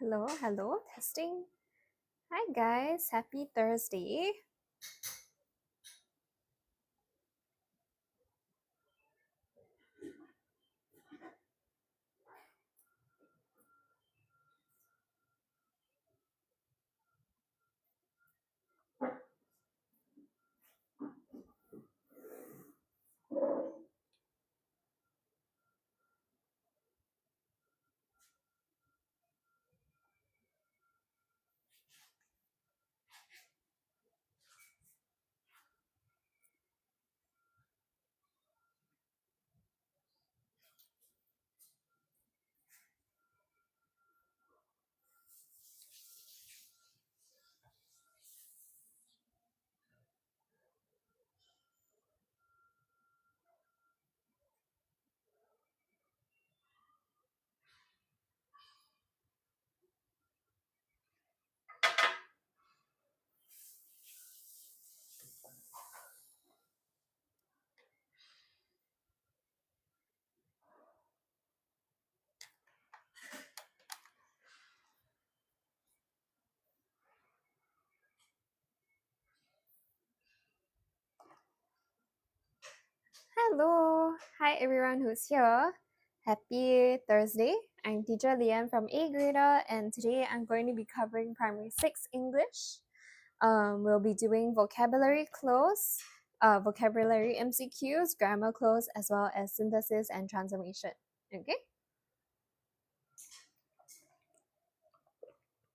Hello, hello, testing. Hi guys, happy Thursday. Hello, hi everyone who's here. Happy Thursday. I'm teacher Lian from AGrader, and today I'm going to be covering Primary 6 English. We'll be doing vocabulary close, vocabulary MCQs, grammar close, as well as synthesis and transformation. Okay?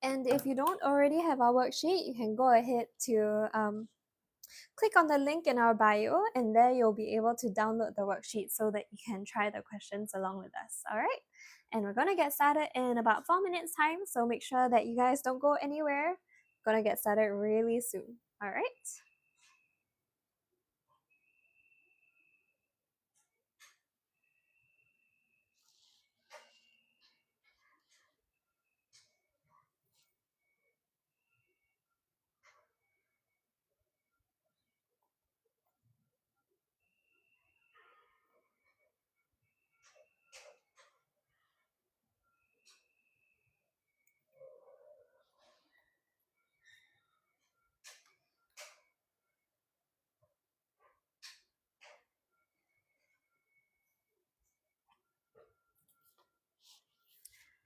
And if you don't already have our worksheet, you can go ahead to click on the link in our bio, and there you'll be able to download the worksheet so that you can try the questions along with us. All right? And we're gonna get started in about 4 minutes time, so make sure that you guys don't go anywhere. We're gonna get started really soon. All right?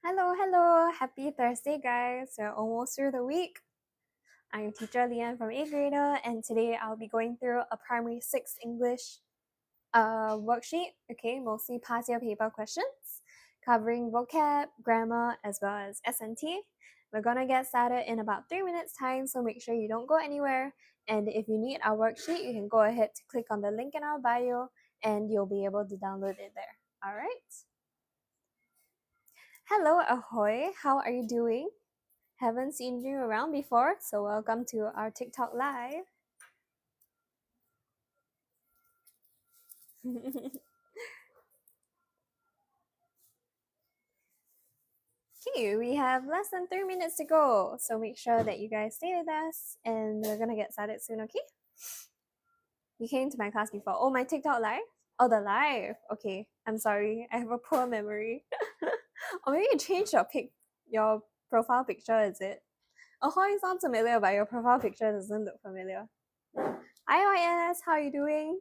Hello, hello. Happy Thursday, guys. We're almost through the week. I'm teacher Lian from AGrader, and today I'll be going through a primary 6 English worksheet, okay, mostly past year paper questions, covering vocab, grammar, as well as S&T. We're gonna get started in about 3 minutes time, so make sure you don't go anywhere. And if you need our worksheet, you can go ahead to click on the link in our bio, and you'll be able to download it there. All right? Hello, Ahoy. How are you doing? Haven't seen you around before, so welcome to our TikTok live. Okay, we have less than 3 minutes to go, so make sure that you guys stay with us, and we're gonna get started soon, okay? You came to my class before. Oh, my TikTok live? Oh, the live. Okay, I'm sorry. I have a poor memory. Or maybe you changed your profile picture, is it? Ahoy sounds familiar, but your profile picture doesn't look familiar. Hi, YS. How are you doing?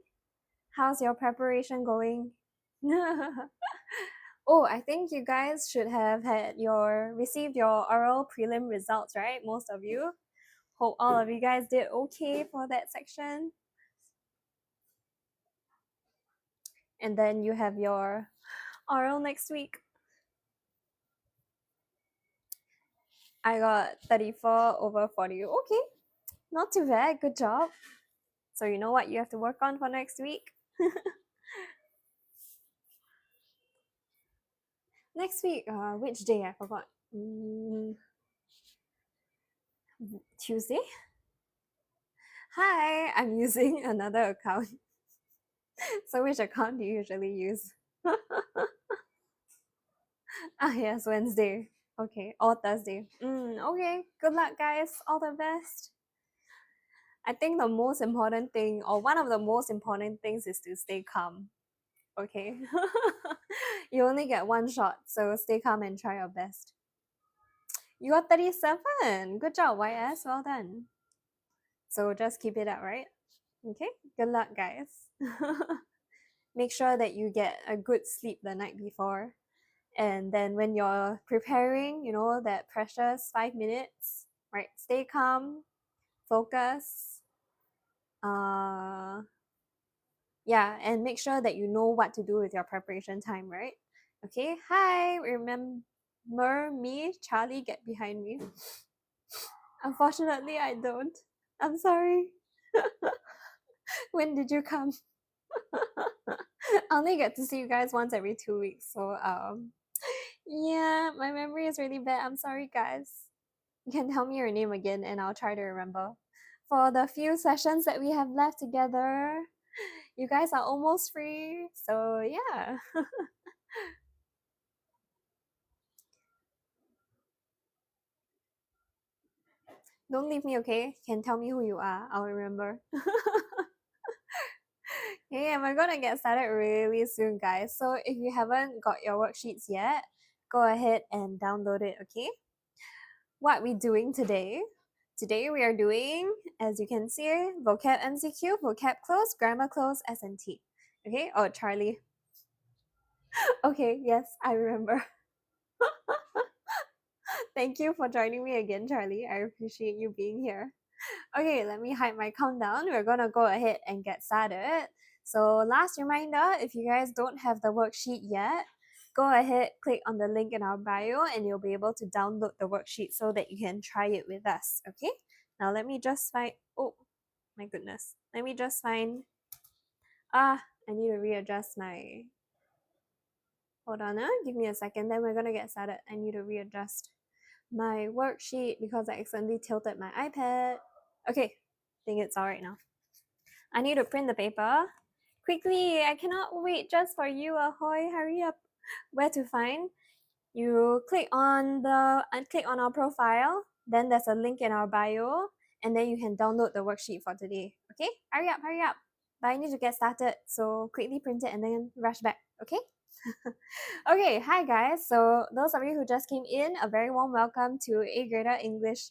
How's your preparation going? Oh, I think you guys should have received your oral prelim results, right? Most of you. Hope all of you guys did okay for that section. And then you have your oral next week. I got 34 over 40. Okay, not too bad. Good job. So you know what you have to work on for next week? Next week, which day? I forgot. Tuesday? Hi, I'm using another account. So which account do you usually use? Yes, Wednesday. Okay, or Thursday. Okay, good luck, guys. All the best. I think the most important thing, or one of the most important things, is to stay calm. Okay? You only get one shot, so stay calm and try your best. You got 37. Good job, YS. Well done. So just keep it up, right? Okay. Good luck, guys. Make sure that you get a good sleep the night before. And then when you're preparing, that precious 5 minutes, right? Stay calm, focus. Yeah, and make sure that you know what to do with your preparation time, right? Okay, hi, remember me? Charlie, get behind me. Unfortunately, I don't. I'm sorry. When did you come? I only get to see you guys once every 2 weeks, so yeah, my memory is really bad. I'm sorry, guys. You can tell me your name again and I'll try to remember. For the few sessions that we have left together, you guys are almost free, so yeah. Don't leave me, okay? Can tell me who you are. I'll remember. Hey, and we're gonna get started really soon, guys. So if you haven't got your worksheets yet, go ahead and download it, okay? What we doing today? Today we are doing, as you can see, vocab MCQ, vocab close, grammar close, S&T. Okay? Oh, Charlie. Okay, yes, I remember. Thank you for joining me again, Charlie. I appreciate you being here. Okay, let me hide my countdown. We're gonna go ahead and get started. So last reminder, if you guys don't have the worksheet yet, go ahead, click on the link in our bio and you'll be able to download the worksheet so that you can try it with us, okay? Now let me just find, oh my goodness. Let me just find, I need to readjust my, hold on, give me a second, then we're gonna get started. I need to readjust my worksheet because I accidentally tilted my iPad. Okay, I think it's all right now. I need to print the paper. Quickly, I cannot wait just for you, ahoy, hurry up. Where to find? You click on our profile, then there's a link in our bio, and then you can download the worksheet for today. Okay? Hurry up, hurry up. But I need to get started, so quickly print it and then rush back, okay? Okay, hi guys. So those of you who just came in, a very warm welcome to AGrader English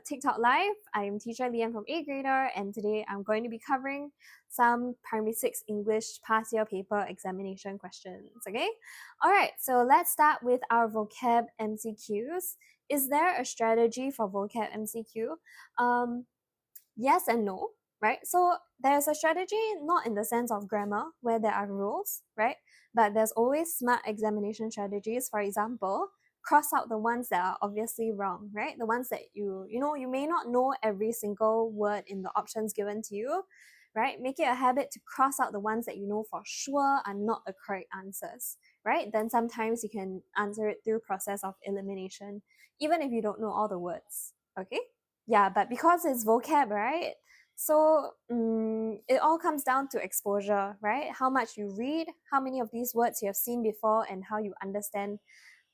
TikTok Live. I'm teacher Lian from AGrader, and today I'm going to be covering some Primary 6 English past year paper examination questions, okay? All right, so let's start with our vocab MCQs. Is there a strategy for vocab MCQ? Yes and no, right? So there's a strategy not in the sense of grammar where there are rules, right? But there's always smart examination strategies. For example, cross out the ones that are obviously wrong, right? The ones that you may not know every single word in the options given to you, right? Make it a habit to cross out the ones that you know for sure are not the correct answers, right? Then sometimes you can answer it through process of elimination, even if you don't know all the words, okay? Yeah, but because it's vocab, right? So it all comes down to exposure, right? How much you read, how many of these words you have seen before, and how you understand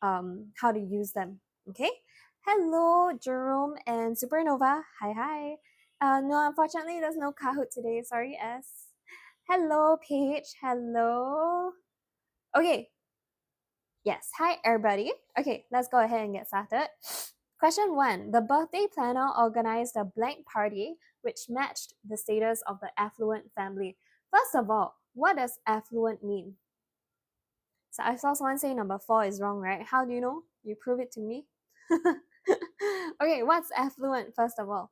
how to use them, okay? Hello, Jerome and Supernova. Hi, hi. No, unfortunately, there's no Kahoot today. Sorry, S. Hello, Paige. Hello. Okay. Yes. Hi, everybody. Okay, let's go ahead and get started. Question 1. The birthday planner organized a blank party which matched the status of the affluent family. First of all, what does affluent mean? So I saw someone say number 4 is wrong, right? How do you know? You prove it to me. Okay, what's affluent first of all?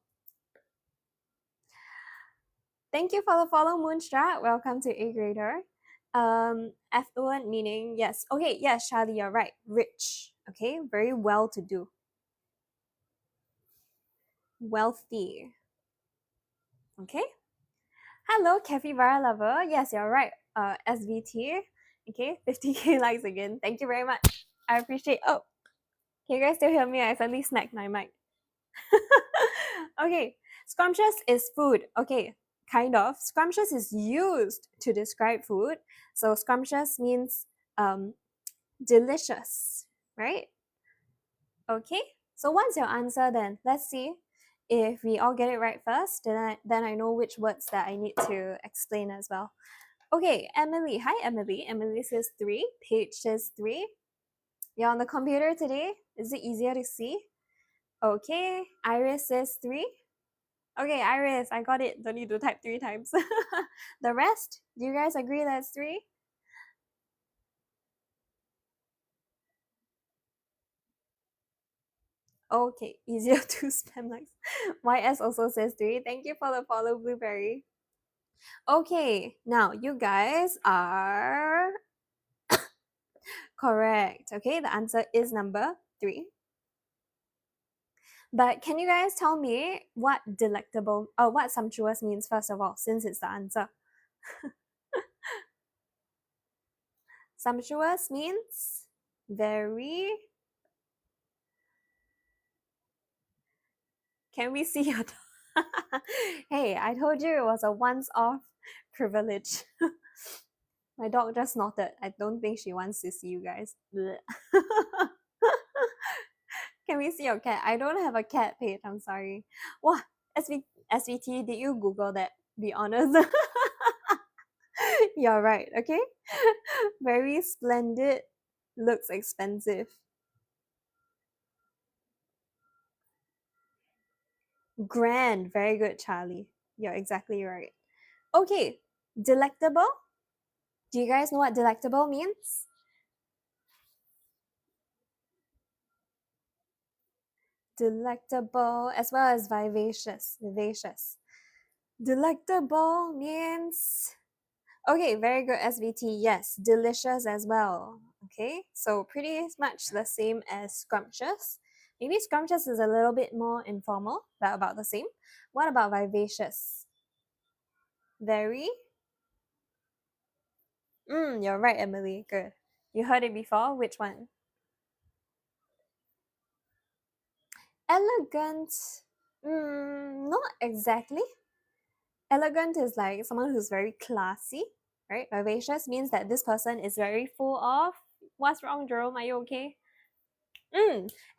Thank you for the follow, Moonstrat. Welcome to AGrader. Affluent meaning, yes. Okay, yes, Charlie, you're right. Rich. Okay, very well-to-do. Wealthy. Okay. Hello, Capybara lover. Yes, you're right. SVT. Okay, 50k likes again. Thank you very much. I appreciate. Oh, can you guys still hear me? I suddenly snagged my mic. Okay, scrumptious is food. Okay, kind of. Scrumptious is used to describe food. So scrumptious means delicious, right? Okay, so what's your answer then? Let's see if we all get it right first. Then I know which words that I need to explain as well. Okay, Emily. Hi, Emily. Emily says 3. Paige says 3. You're on the computer today? Is it easier to see? Okay, Iris says 3. Okay, Iris, I got it. Don't need to type 3 times. The rest, do you guys agree that's 3? Okay, easier to spam likes. YS also says 3. Thank you for the follow, Blueberry. Okay, now you guys are correct. Okay, the answer is number 3. But can you guys tell me what delectable or what sumptuous means first of all, since it's the answer? Sumptuous means very. Can we see your dog? Hey, I told you it was a once-off privilege. My dog just nodded. I don't think she wants to see you guys. Can we see your cat? I don't have a cat page. I'm sorry. Wow, SVT, did you Google that? Be honest. You're right, okay? Very splendid. Looks expensive. Grand. Very good, Charlie. You're exactly right. Okay, delectable. Do you guys know what delectable means? Delectable as well as vivacious. Vivacious. Delectable means. Okay, very good, SVT. Yes, delicious as well. Okay, so pretty much the same as scrumptious. Maybe scrumptious is a little bit more informal, but about the same. What about vivacious? Very? You're right, Emily. Good. You heard it before? Which one? Elegant. Not exactly. Elegant is like someone who's very classy, right? Vivacious means that this person is very full of. What's wrong, Jerome? Are you okay?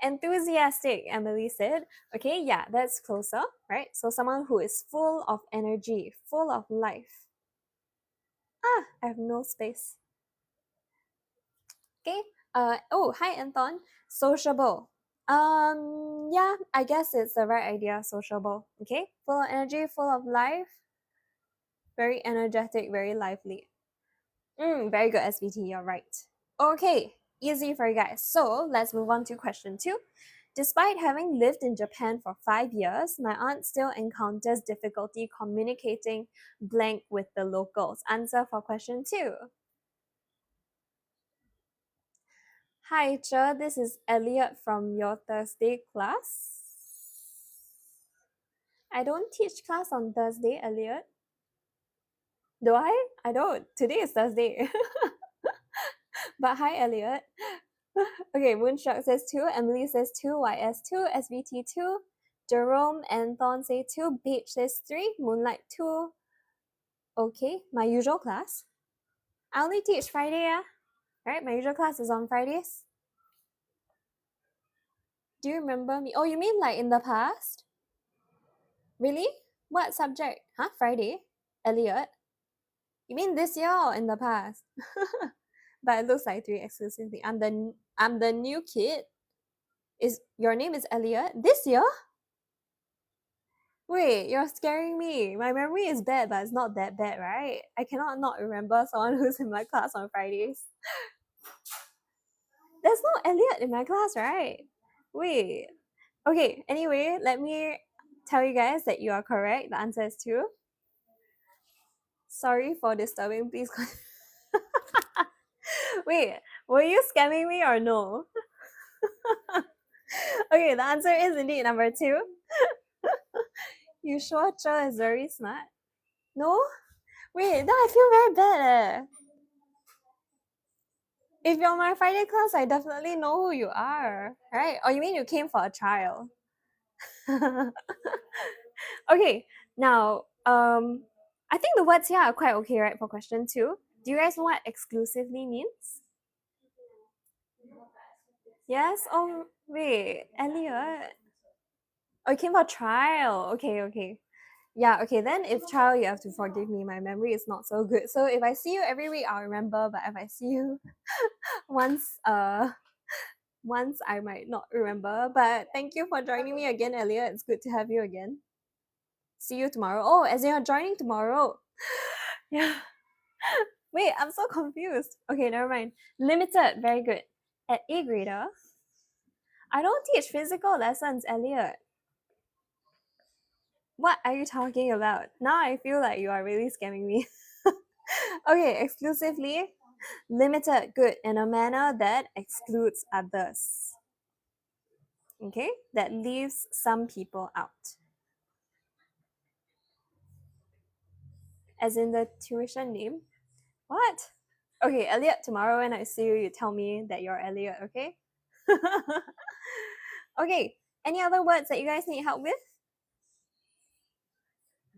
Enthusiastic, Emily said. Okay, yeah, that's closer, right? So someone who is full of energy, full of life. I have no space. Okay. Oh, hi, Anton. Sociable. Yeah, I guess it's the right idea, sociable. Okay, full of energy, full of life, very energetic, very lively. Very good, SVT, you're right. Okay, easy for you guys. So let's move on to question 2. Despite having lived in Japan for 5 years, my aunt still encounters difficulty communicating blank with the locals. Answer for question 2. Hi, Che. This is Elliot from your Thursday class. I don't teach class on Thursday, Elliot. Do I? I don't. Today is Thursday. But hi, Elliot. Okay, Moonstruck says 2, Emily says 2, YS 2, SVT 2, Jerome and Thorn say 2, Beach says 3, Moonlight 2. Okay, my usual class. I only teach Friday, yeah? Right, my usual class is on Fridays. Do you remember me? Oh, you mean like in the past? Really? What subject? Huh? Friday? Elliot? You mean this year or in the past? But it looks like 3 exclusively. I'm the new kid. Is your name is Elliot? This year? Wait, you're scaring me. My memory is bad, but it's not that bad, right? I cannot not remember someone who's in my class on Fridays. There's no Elliot in my class, right? Wait. Okay, anyway, let me tell you guys that you are correct. The answer is 2. Sorry for disturbing, please. Wait, were you scamming me or no? Okay, the answer is indeed number 2. You sure Che is very smart? No? Wait, no, I feel very bad. If you're my Friday class, I definitely know who you are, right? Or you mean you came for a trial? Okay, now, I think the words here are quite okay, right, for question 2. Do you guys know what exclusively means? Yes? Oh, wait, Elliot. Oh, you came for trial. Okay. Yeah, okay, then if trial, you have to forgive me. My memory is not so good. So if I see you every week, I'll remember. But if I see you once Once I might not remember, but thank you for joining me again, Elliot. It's good to have you again. See you tomorrow. Oh, as you're joining tomorrow. Yeah. Wait, I'm so confused. Okay, never mind. Limited, very good. At AGrader, I don't teach physical lessons, Elliot. What are you talking about? Now I feel like you are really scamming me. Okay, exclusively, limited, good, in a manner that excludes others. Okay, that leaves some people out. As in the tuition name. What? Okay, Elliot, tomorrow when I see you, you tell me that you're Elliot, okay? Okay, any other words that you guys need help with?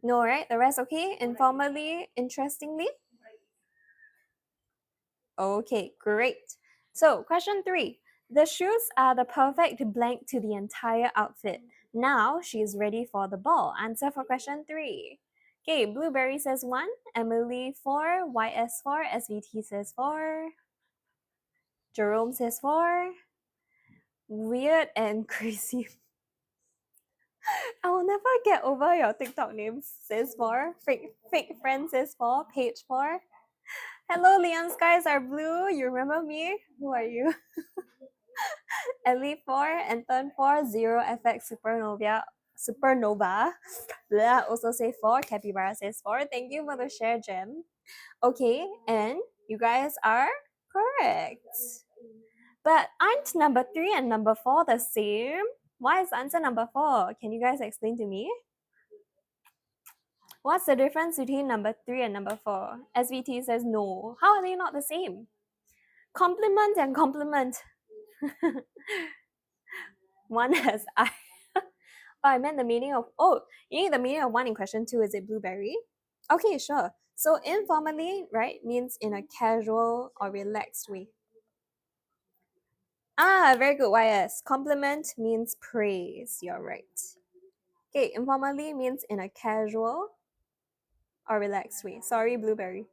No, right? The rest okay? Informally, interestingly? Okay, great. So, question 3. The shoes are the perfect blank to the entire outfit. Now she is ready for the ball. Answer for question 3. Okay, Blueberry says 1, Emily 4, YS 4, SVT says 4, Jerome says 4, weird and crazy. I will never get over your TikTok names, says 4, fake friend says 4, page 4. Hello, Leon skies are blue. You remember me? Who are you? Ellie 4, Anton 4, 0, FX Supernova. Blah also say 4, Capybara says 4. Thank you for the share, Gem. Okay, and you guys are correct. But aren't number 3 and number 4 the same? Why is the answer number 4? Can you guys explain to me? What's the difference between number 3 and number 4? SVT says no. How are they not the same? Compliment and compliment. One has I. Oh, I meant the meaning of, oh, you need the meaning of 1 in question 2. Is it blueberry? Okay, sure. So informally, right, means in a casual or relaxed way. Ah, very good, YS. Compliment means praise. You're right. Okay, informally means in a casual or relaxed way. Sorry, blueberry.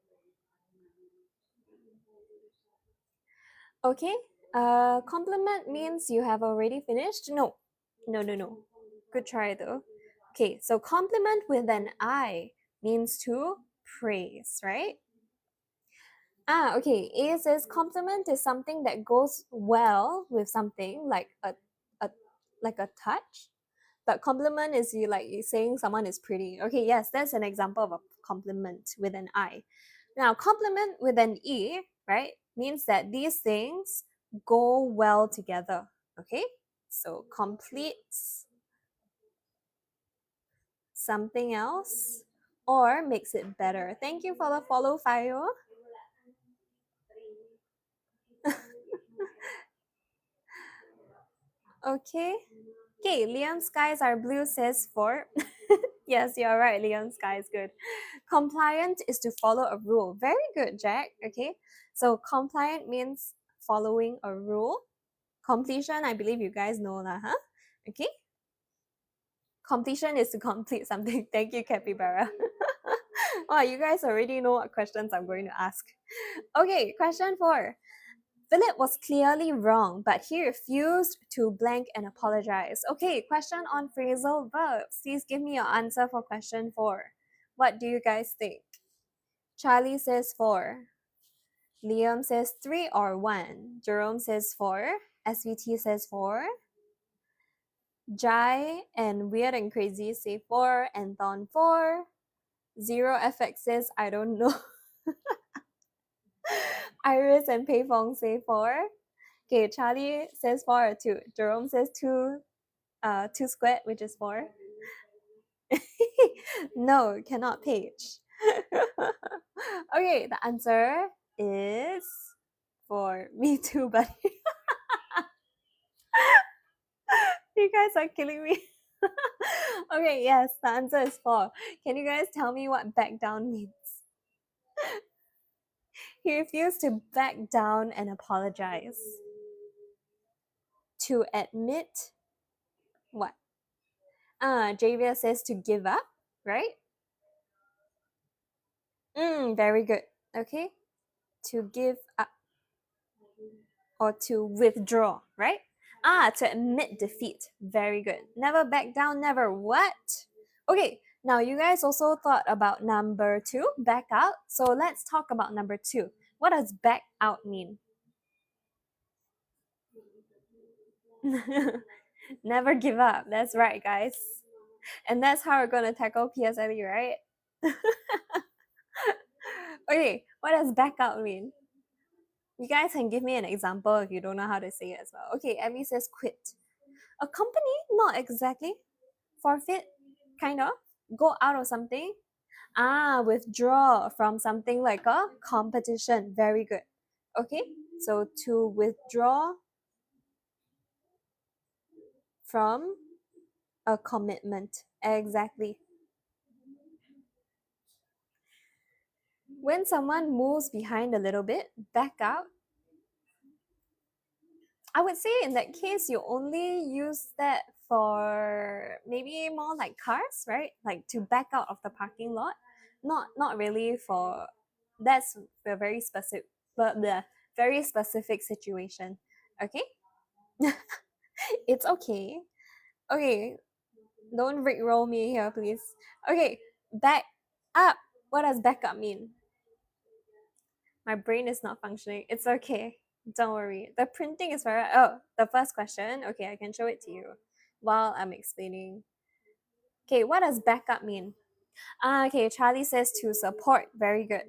Okay, compliment means you have already finished? No. Good try though. Okay, so compliment with an I means to praise, right? Ah, okay. A says compliment is something that goes well with something like a touch. But compliment is you saying someone is pretty. Okay, yes, that's an example of a compliment with an I. Now, compliment with an E, right, means that these things go well together. Okay? So completes something else or makes it better. Thank you for the follow, Fayo. Okay. Okay, Liam skies are blue says 4. Yes, you're right. Liam sky is good. Compliant is to follow a rule. Very good, Jack. Okay. So compliant means following a rule. Completion, I believe you guys know lah, huh? Okay. Completion is to complete something. Thank you, Capybara. Wow, you guys already know what questions I'm going to ask. Okay, question 4. Philip was clearly wrong, but he refused to blank and apologize. Okay, question on phrasal verbs. Please give me your answer for question 4. What do you guys think? Charlie says 4. Liam says 3 or 1. Jerome says 4. SVT says 4. Jai and Weird and Crazy say 4. Anton 4. 0 FX says I don't know. Iris and Pei Fong say 4. Okay, Charlie says 4 or 2. Jerome says 2 squared, which is 4. No, cannot page. Okay, the answer is 4. Me too, buddy. You guys are killing me. Okay, yes, the answer is 4. Can you guys tell me what back down means? He refused to back down and apologize. To admit what? Javier says to give up, right? Very good. Okay. To give up or to withdraw, right? To admit defeat. Very good. Never back down, never what? Okay, now you guys also thought about number 2, back out. So let's talk about number 2. What does back out mean? Never give up. That's right, guys. And that's how we're going to tackle PSLE, right? Okay, what does back out mean? You guys can give me an example if you don't know how to say it as well. Okay, Emmy says quit. A company? Not exactly. Forfeit? Kind of. Go out of something? Withdraw from something like a competition. Very good. Okay, so to withdraw from a commitment. Exactly. When someone moves behind a little bit, back out. I would say in that case, you only use that for maybe more like cars, right? Like to back out of the parking lot. Not really for, that's a very specific, but the very specific situation. Okay? It's okay. Okay, don't rickroll me here, please. Okay, back up. What does back up mean? My brain is not functioning. It's okay. Don't worry. The printing is very. Oh, the first question. Okay, I can show it to you while I'm explaining. Okay, what does backup mean? Okay, Charlie says to support. Very good.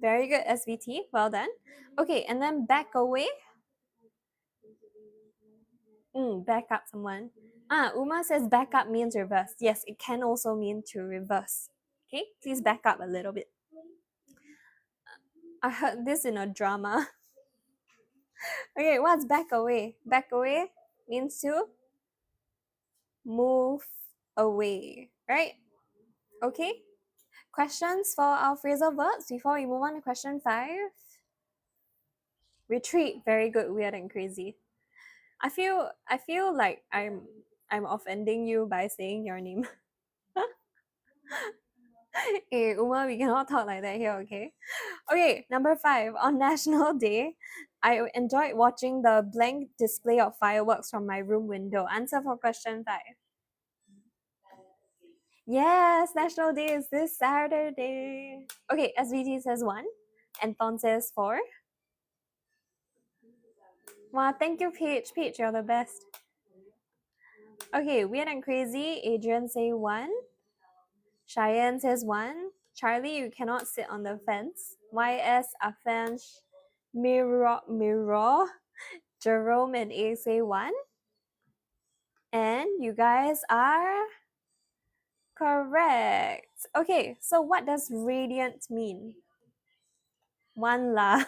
Very good, SVT. Well done. Okay, and then back away. Back up someone. Uma says back up means reverse. Yes, it can also mean to reverse. Okay, please back up a little bit. I heard this in a drama. Okay, what's back away? Back away means to move away, right? Okay. Questions for our phrasal verbs before we move on to question 5? Retreat, very good, weird and crazy. I feel like I'm offending you by saying your name. Hey, Uma, we cannot talk like that here, okay? Okay, number 5. On National Day, I enjoyed watching the blank display of fireworks from my room window. Answer for question 5. Yes, National Day is this Saturday. Okay, SVT says 1. Anton says 4. Wow, thank you, Paige. Paige, you're the best. Okay, weird and crazy. Adrian say 1. Cheyenne says 1. Charlie, you cannot sit on the fence. YS, Afanch, Mirror. Jerome and A say 1. And you guys are correct. Okay, so what does radiant mean? 1 lah.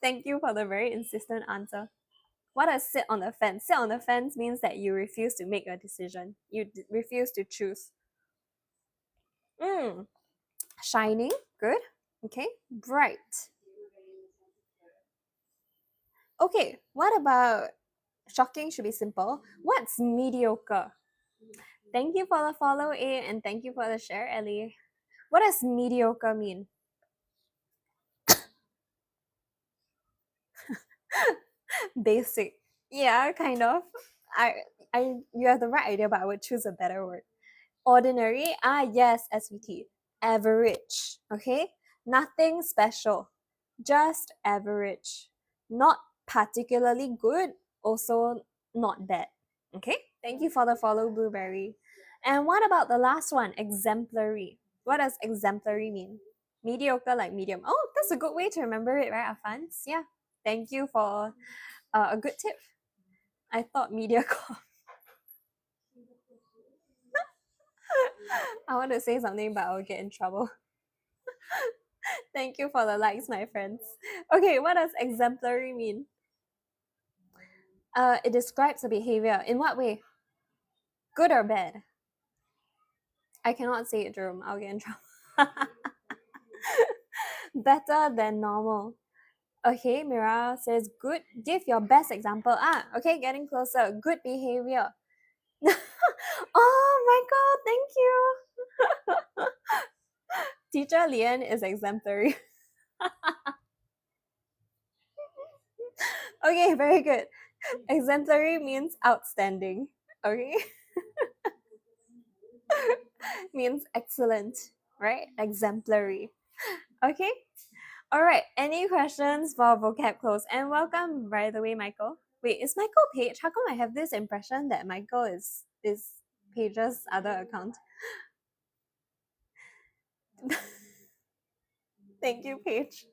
Thank you for the very insistent answer. What does sit on the fence? Sit on the fence means that you refuse to make a decision. You refuse to choose. Shining, good. Okay, bright. Okay, what about shocking? Should be simple. What's mediocre? Thank you for the follow, A, and thank you for the share, Ellie. What does mediocre mean? Basic. Yeah, kind of. You have the right idea, but I would choose a better word. Ordinary. Yes, SVT. Average. Okay, nothing special, just average. Not particularly good, also not bad. Okay, thank you for the follow, Blueberry. And what about the last one? Exemplary. What does exemplary mean? Mediocre, like medium. Oh, that's a good way to remember it, right, Afans? Yeah, thank you for a good tip. I thought mediocre. I want to say something, but I'll get in trouble. Thank you for the likes, my friends. Okay, what does exemplary mean? It describes a behavior. In what way? Good or bad? I cannot say it, Jerome. I'll get in trouble. Better than normal. Okay, Mira says good. Give your best example. Okay, getting closer. Good behavior. Oh my god, thank you. Teacher Lian is exemplary. Okay, very good. Exemplary means outstanding. Okay. Means excellent, right? Exemplary. Okay. All right. Any questions for vocab close? And welcome, by the way, Michael. Wait, is Michael Page? How come I have this impression that Michael is Page's other account? Thank you, Paige.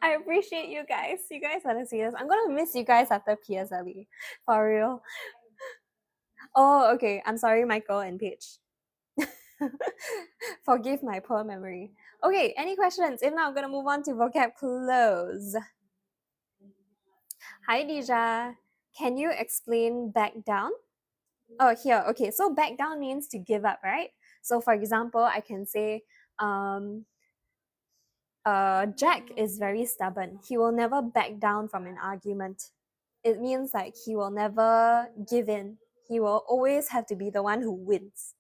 I appreciate you guys. You guys are the serious. I'm gonna miss you guys after PSLE. For real. Oh, okay. I'm sorry, Michael and Paige. Forgive my poor memory. Okay, any questions? If not, I'm gonna move on to vocab close. Hi, Dija. Can you explain back down? Oh, here. Okay, so back down means to give up, right? So, for example, I can say, Jack is very stubborn. He will never back down from an argument. It means like he will never give in. He will always have to be the one who wins.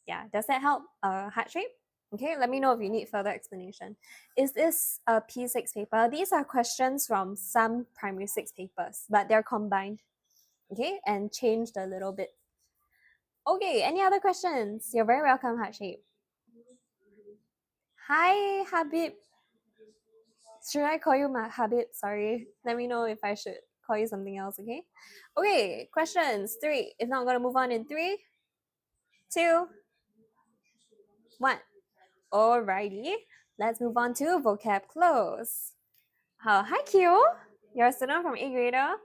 Yeah, does that help? Heart shape? Okay, let me know if you need further explanation. Is this a P6 paper? These are questions from some primary 6 papers, but they're combined, okay, and changed a little bit. Okay, any other questions? You're very welcome, Heart shape. Hi, Habib. Should I call you Habib? Sorry. Let me know if I should call you something else, okay? Okay, questions. 3. If not, I'm going to move on in 3, 2, 1. Alrighty. Let's move on to vocab close. Hi, Q. You're a student from AGrader.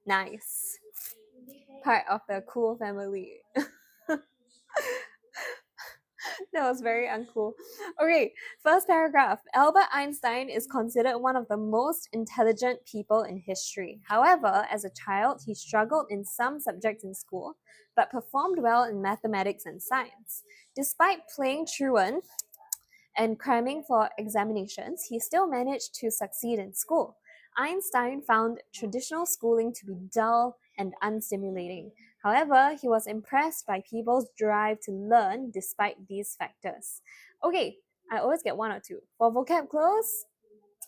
Nice. Part of the cool family. That was very uncool. Okay, first paragraph. Albert Einstein is considered one of the most intelligent people in history. However, as a child, he struggled in some subjects in school, but performed well in mathematics and science. Despite playing truant and cramming for examinations, he still managed to succeed in school. Einstein found traditional schooling to be dull and unstimulating. However, he was impressed by people's drive to learn despite these factors. Okay, I always get 1 or 2. For vocab close,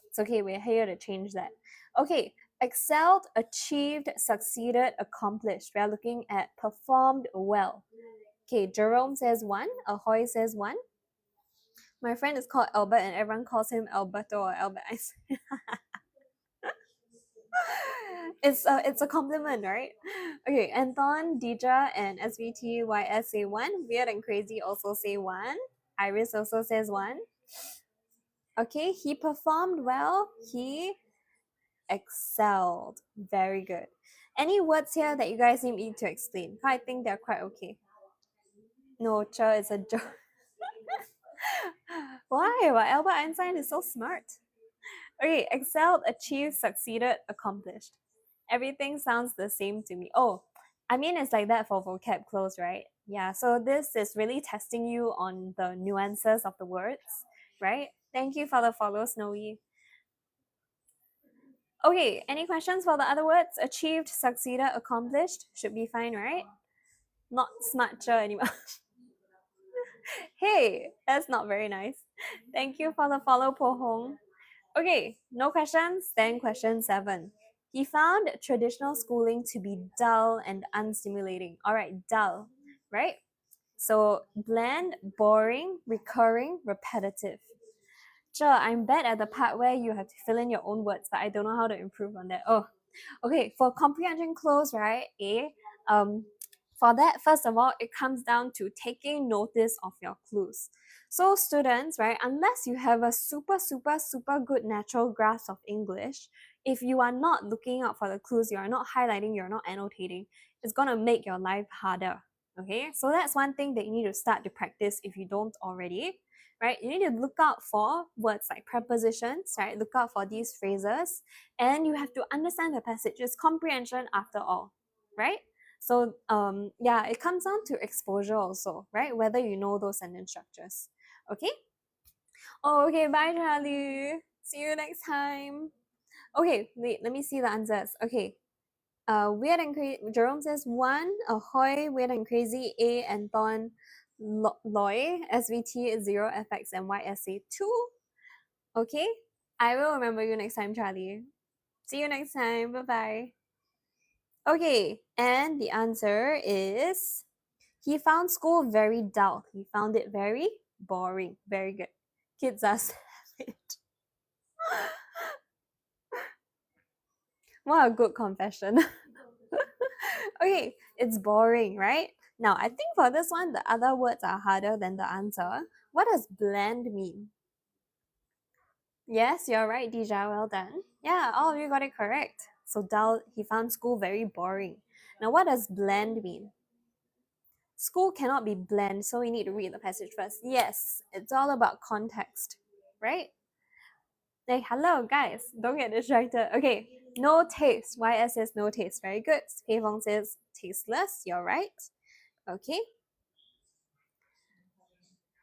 it's okay, we're here to change that. Okay, excelled, achieved, succeeded, accomplished. We are looking at performed well. Okay, Jerome says 1, Ahoy says 1. My friend is called Albert and everyone calls him Alberto or Albert Einstein. It's a compliment, right? Okay, Anton, Dija, and SVTYS say 1. Weird and Crazy also say 1. Iris also says 1. Okay, he performed well. He excelled. Very good. Any words here that you guys need me to explain? I think they're quite okay. No, Cher is a joke. Why? Well, Albert Einstein is so smart. Okay, excelled, achieved, succeeded, accomplished. Everything sounds the same to me. Oh, I mean, it's like that for vocab close, right? Yeah, so this is really testing you on the nuances of the words, right? Thank you for the follow, Snowy. Okay, any questions for the other words? Achieved, succeeded, accomplished. Should be fine, right? Not smarter anymore. Hey, that's not very nice. Thank you for the follow, Po Hong. Okay, no questions? Then question 7. He found traditional schooling to be dull and unstimulating. All right, dull, right? So bland, boring, recurring, repetitive. Sure, I'm bad at the part where you have to fill in your own words, but I don't know how to improve on that. Oh, okay. For comprehension close, right? For that, first of all, it comes down to taking notice of your clues. So students, right, unless you have a super good natural grasp of English, if you are not looking out for the clues, you are not highlighting, you're not annotating, it's gonna make your life harder. Okay, so that's one thing that you need to start to practice if you don't already, right? You need to look out for words like prepositions, right? Look out for these phrases, and you have to understand the passage. It's comprehension after all, right? So yeah, it comes down to exposure also, right? Whether you know those sentence structures. Okay? Oh, okay, bye Charlie. See you next time. Okay, wait, let me see the answers. Okay. Weird and crazy. Jerome says 1. Ahoy, weird and crazy. A, Anton. Loy, SVT is 0, FX and YSA 2. Okay? I will remember you next time, Charlie. See you next time. Bye-bye. Okay, and the answer is he found school very dull. He found it very boring. Very good. Kids are savage. What a good confession. Okay, it's boring, right? Now, I think for this one, the other words are harder than the answer. What does bland mean? Yes, you're right, Dija. Well done. Yeah, all of you got it correct. So dull, he found school very boring. Now, what does bland mean? School cannot be bland, so we need to read the passage first. Yes, it's all about context, right? Hey, hello, guys. Don't get distracted. Okay, no taste. YS says no taste. Very good. Pei Feng says tasteless. You're right. Okay.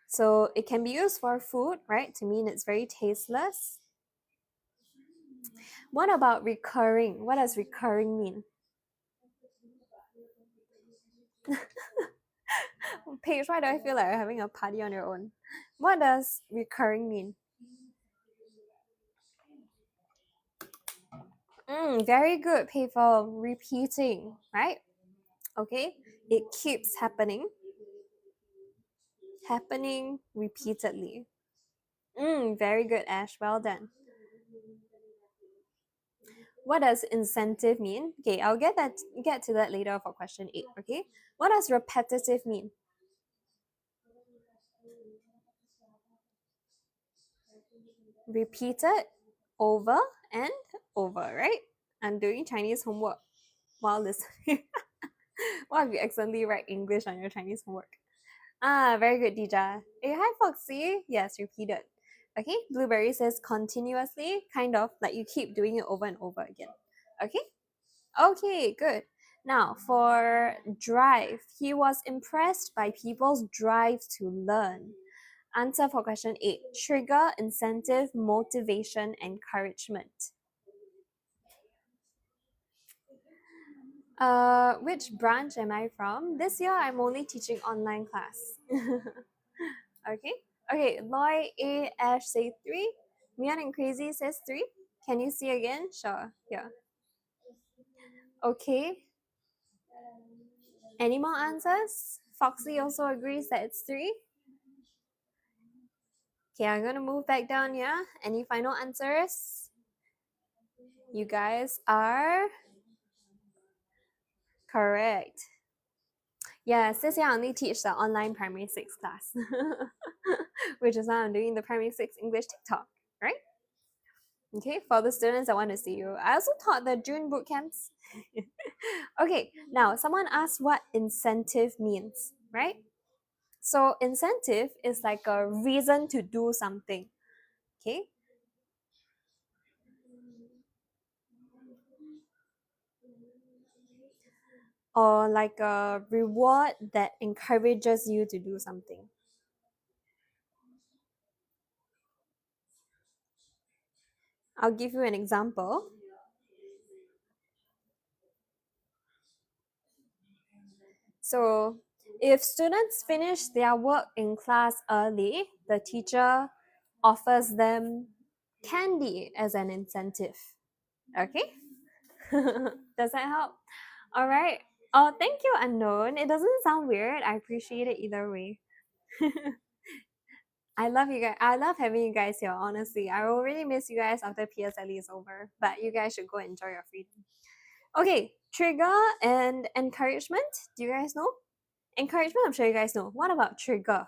So it can be used for food, right? To mean it's very tasteless. What about recurring? What does recurring mean? Paige, why do I feel like you're having a party on your own? What does recurring mean? Very good, Paige. Repeating, right? Okay, it keeps happening repeatedly. Very good, Ash. Well done. What does incentive mean? Okay, I'll get to that later for question 8. Okay, what does repetitive mean? Repeated over and over, right? I'm doing Chinese homework while listening. What if you accidentally write English on your Chinese homework? Very good, Dija. Hey, hi, Foxy. Yes, repeated. Okay, Blueberry says continuously, kind of like you keep doing it over and over again. Okay? Okay, good. Now, for drive, he was impressed by people's drive to learn. Answer for question 8. Trigger, incentive, motivation, encouragement. Which branch am I from? This year, I'm only teaching online class. Okay. Okay, Loy A Ash say 3. Mian and Crazy says 3. Can you see again? Sure. Yeah. Okay. Any more answers? Foxy also agrees that it's 3. Okay, I'm gonna move back down, yeah? Any final answers? You guys are correct. Yes, this year I only teach the online primary 6 class, which is why I'm doing the primary 6 English TikTok, right? Okay, for the students that want to see you. I also taught the June boot camps. Okay, now someone asked what incentive means, right? So incentive is like a reason to do something. Okay? Or like a reward that encourages you to do something. I'll give you an example. So, if students finish their work in class early, the teacher offers them candy as an incentive. Okay? Does that help? All right. Oh, thank you, Unknown. It doesn't sound weird. I appreciate it either way. I love you guys. I love having you guys here, honestly. I will really miss you guys after PSLE is over, but you guys should go enjoy your freedom. Okay, trigger and encouragement. Do you guys know? Encouragement, I'm sure you guys know. What about trigger?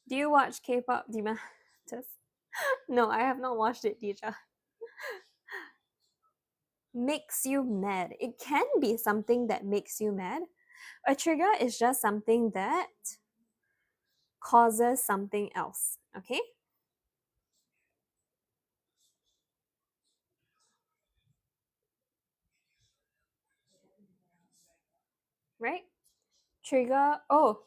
Do you watch K-pop Demon Hunters? No, I have not watched it, Deja. Makes you mad. It can be something that makes you mad. A trigger is just something that causes something else, okay? Right? Trigger. Oh,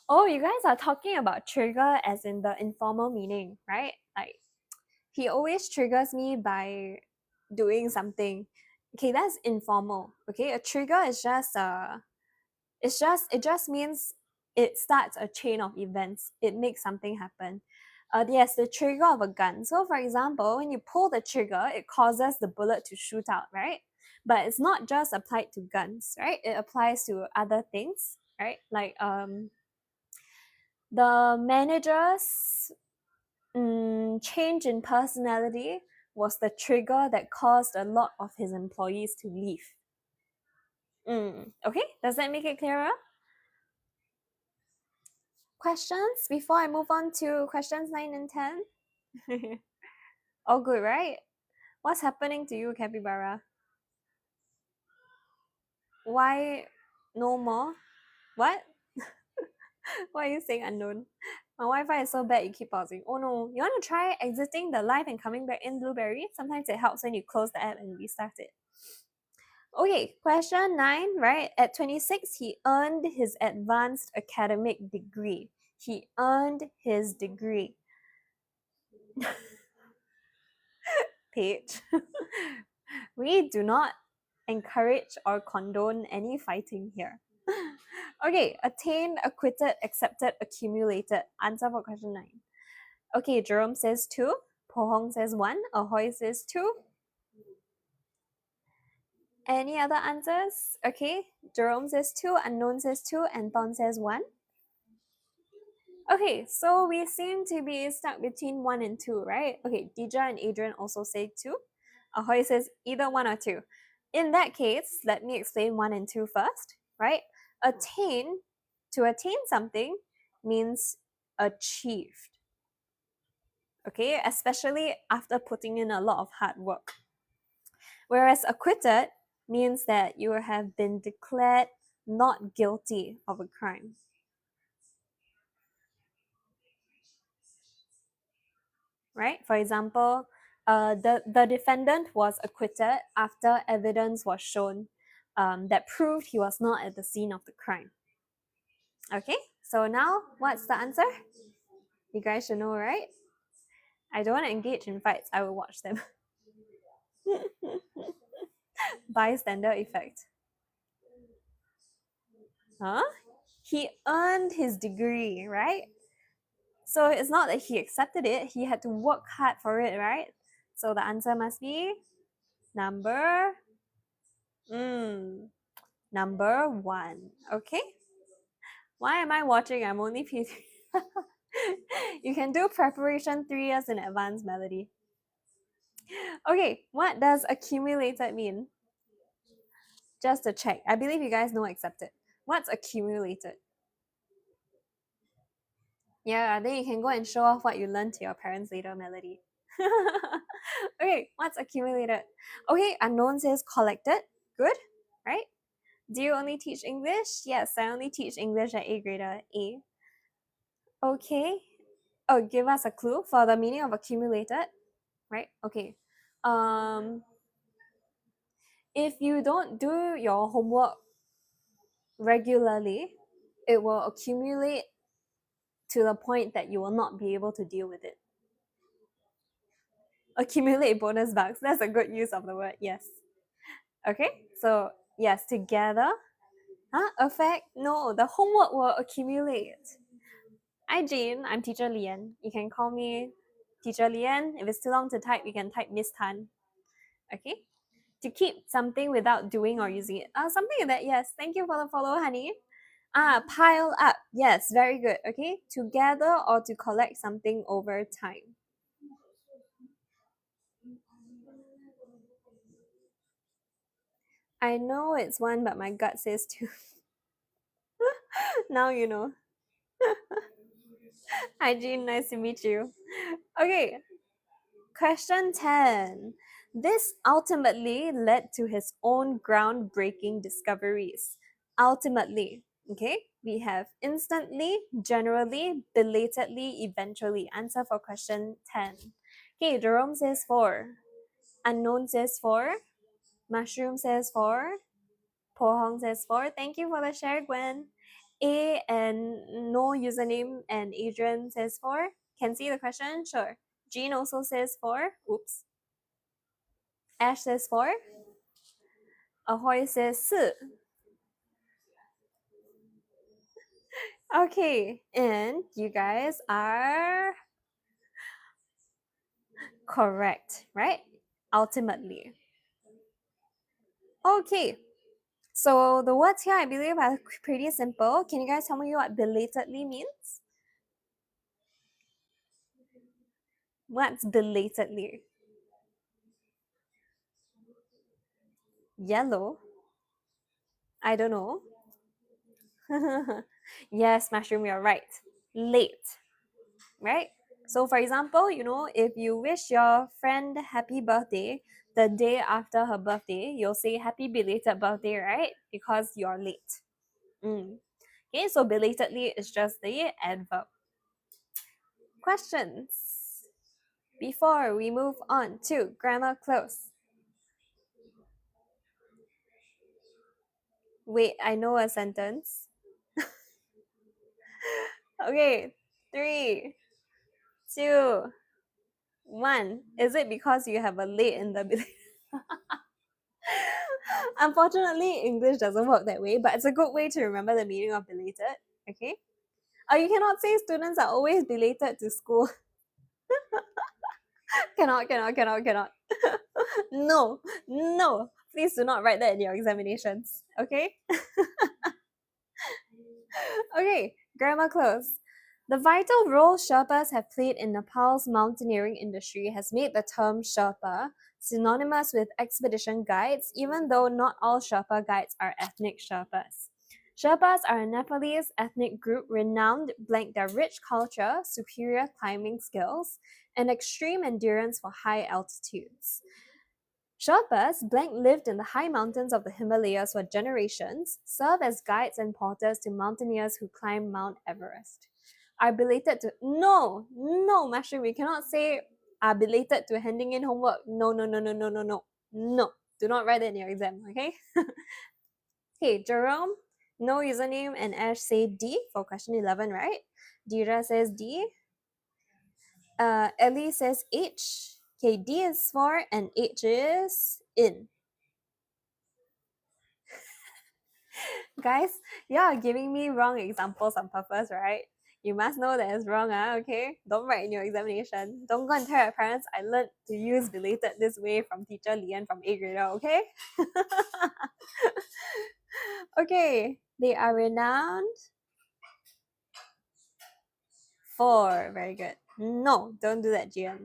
you guys are talking about trigger as in the informal meaning, right? Like, he always triggers me by doing something. Okay, that's informal. Okay, a trigger is just it just means it starts a chain of events. It makes something happen. Yes, the trigger of a gun. So for example, when you pull the trigger, it causes the bullet to shoot out, right? But it's not just applied to guns, right? It applies to other things, right? Like the manager's change in personality was the trigger that caused a lot of his employees to leave. Okay, does that make it clearer? Questions before I move on to questions 9 and 10? All good, right? What's happening to you, Capybara? Why no more? What? Why are you saying unknown? My Wi-Fi is so bad you keep pausing. Oh no, you want to try exiting the live and coming back in Blueberry? Sometimes it helps when you close the app and restart it. Okay, question 9, right? At 26, he earned his advanced academic degree. He earned his degree. Paige. We do not encourage or condone any fighting here. Okay, attained, acquitted, accepted, accumulated. Answer for question 9. Okay, Jerome says 2. Pohong says 1. Ahoy says 2. Any other answers? Okay, Jerome says 2. Unknown says 2. Anton says 1. Okay, so we seem to be stuck between 1 and 2, right? Okay, Dija and Adrian also say 2. Ahoy says either 1 or 2. In that case, let me explain 1 and 2 first, right? Attain, to attain something means achieved. Okay, especially after putting in a lot of hard work. Whereas acquitted means that you have been declared not guilty of a crime. Right? For example, the defendant was acquitted after evidence was shown that proved he was not at the scene of the crime. Okay, so now what's the answer? You guys should know, right? I don't want to engage in fights, I will watch them. Bystander effect. Huh? He earned his degree, right? So it's not that he accepted it, he had to work hard for it, right? So the answer must be number number 1. Okay? Why am I watching? I'm only P3. You can do preparation 3 years in advance, Melody. Okay, what does accumulated mean? Just to check. I believe you guys know accepted. What's accumulated? Yeah, then you can go and show off what you learned to your parents later, Melody. Okay, what's accumulated? Okay, unknown says collected. Good, right? Do you only teach English? Yes, I only teach English at AGrader A. Okay. Oh, give us a clue for the meaning of accumulated, right? Okay. If you don't do your homework regularly, it will accumulate to the point that you will not be able to deal with it. Accumulate bonus bucks. That's a good use of the word, yes. Okay, so yes, together. Affect? No, the homework will accumulate. Hi Jane, I'm teacher Lian. You can call me teacher Lian. If it's too long to type, you can type Miss Tan. Okay? To keep something without doing or using it. Something like that, yes. Thank you for the follow, honey. Pile up. Yes, very good. Okay? To gather or to collect something over time. I know it's 1, but my gut says 2. Now you know. Hi Jean, nice to meet you. Okay, question 10. This ultimately led to his own groundbreaking discoveries. Ultimately, okay? We have instantly, generally, belatedly, eventually. Answer for question 10. Okay, Jerome says 4. Unknown says 4. Mushroom says 4. Pohong says 4. Thank you for the share, Gwen. A and no username and Adrian says 4. Can see the question? Sure. Jean also says 4. Oops. Ash says 4. Ahoy says 是. Okay, and you guys are correct, right? Ultimately. Okay, so the words here I believe are pretty simple. Can you guys tell me what belatedly means? What's belatedly? Yellow? I don't know. Yes, Mushroom, you're right. Late, right? So, for example, if you wish your friend happy birthday the day after her birthday, you'll say happy belated birthday, right? Because you're late. Okay, so belatedly is just the adverb. Questions before we move on to grammar close. Wait, I know a sentence. Okay, 3, 2, 1. Is it because you have a late in the beginning? Unfortunately, English doesn't work that way, but it's a good way to remember the meaning of belated. Okay? You cannot say students are always belated to school. cannot. No. Please do not write that in your examinations. Okay? Okay, grammar close. The vital role Sherpas have played in Nepal's mountaineering industry has made the term Sherpa synonymous with expedition guides, even though not all Sherpa guides are ethnic Sherpas. Sherpas are a Nepalese ethnic group renowned blank their rich culture, superior climbing skills, and extreme endurance for high altitudes. Sherpas, blank lived in the high mountains of the Himalayas for generations, serve as guides and porters to mountaineers who climb Mount Everest. Are belated to Mushroom, we cannot say are belated to handing in homework. No. Do not write it in your exam, okay? Okay, Jerome, no username, and Ash say D for question 11, right? Dira says D. Ellie says H. Okay, D is for and H is in. Guys, you are giving me wrong examples on purpose, right? You must know that it's wrong, okay? Don't write in your examination. Don't go and tell your parents I learned to use belated this way from teacher Lian from AGrader, okay? Okay, they are renowned for, very good. No, don't do that, Jian.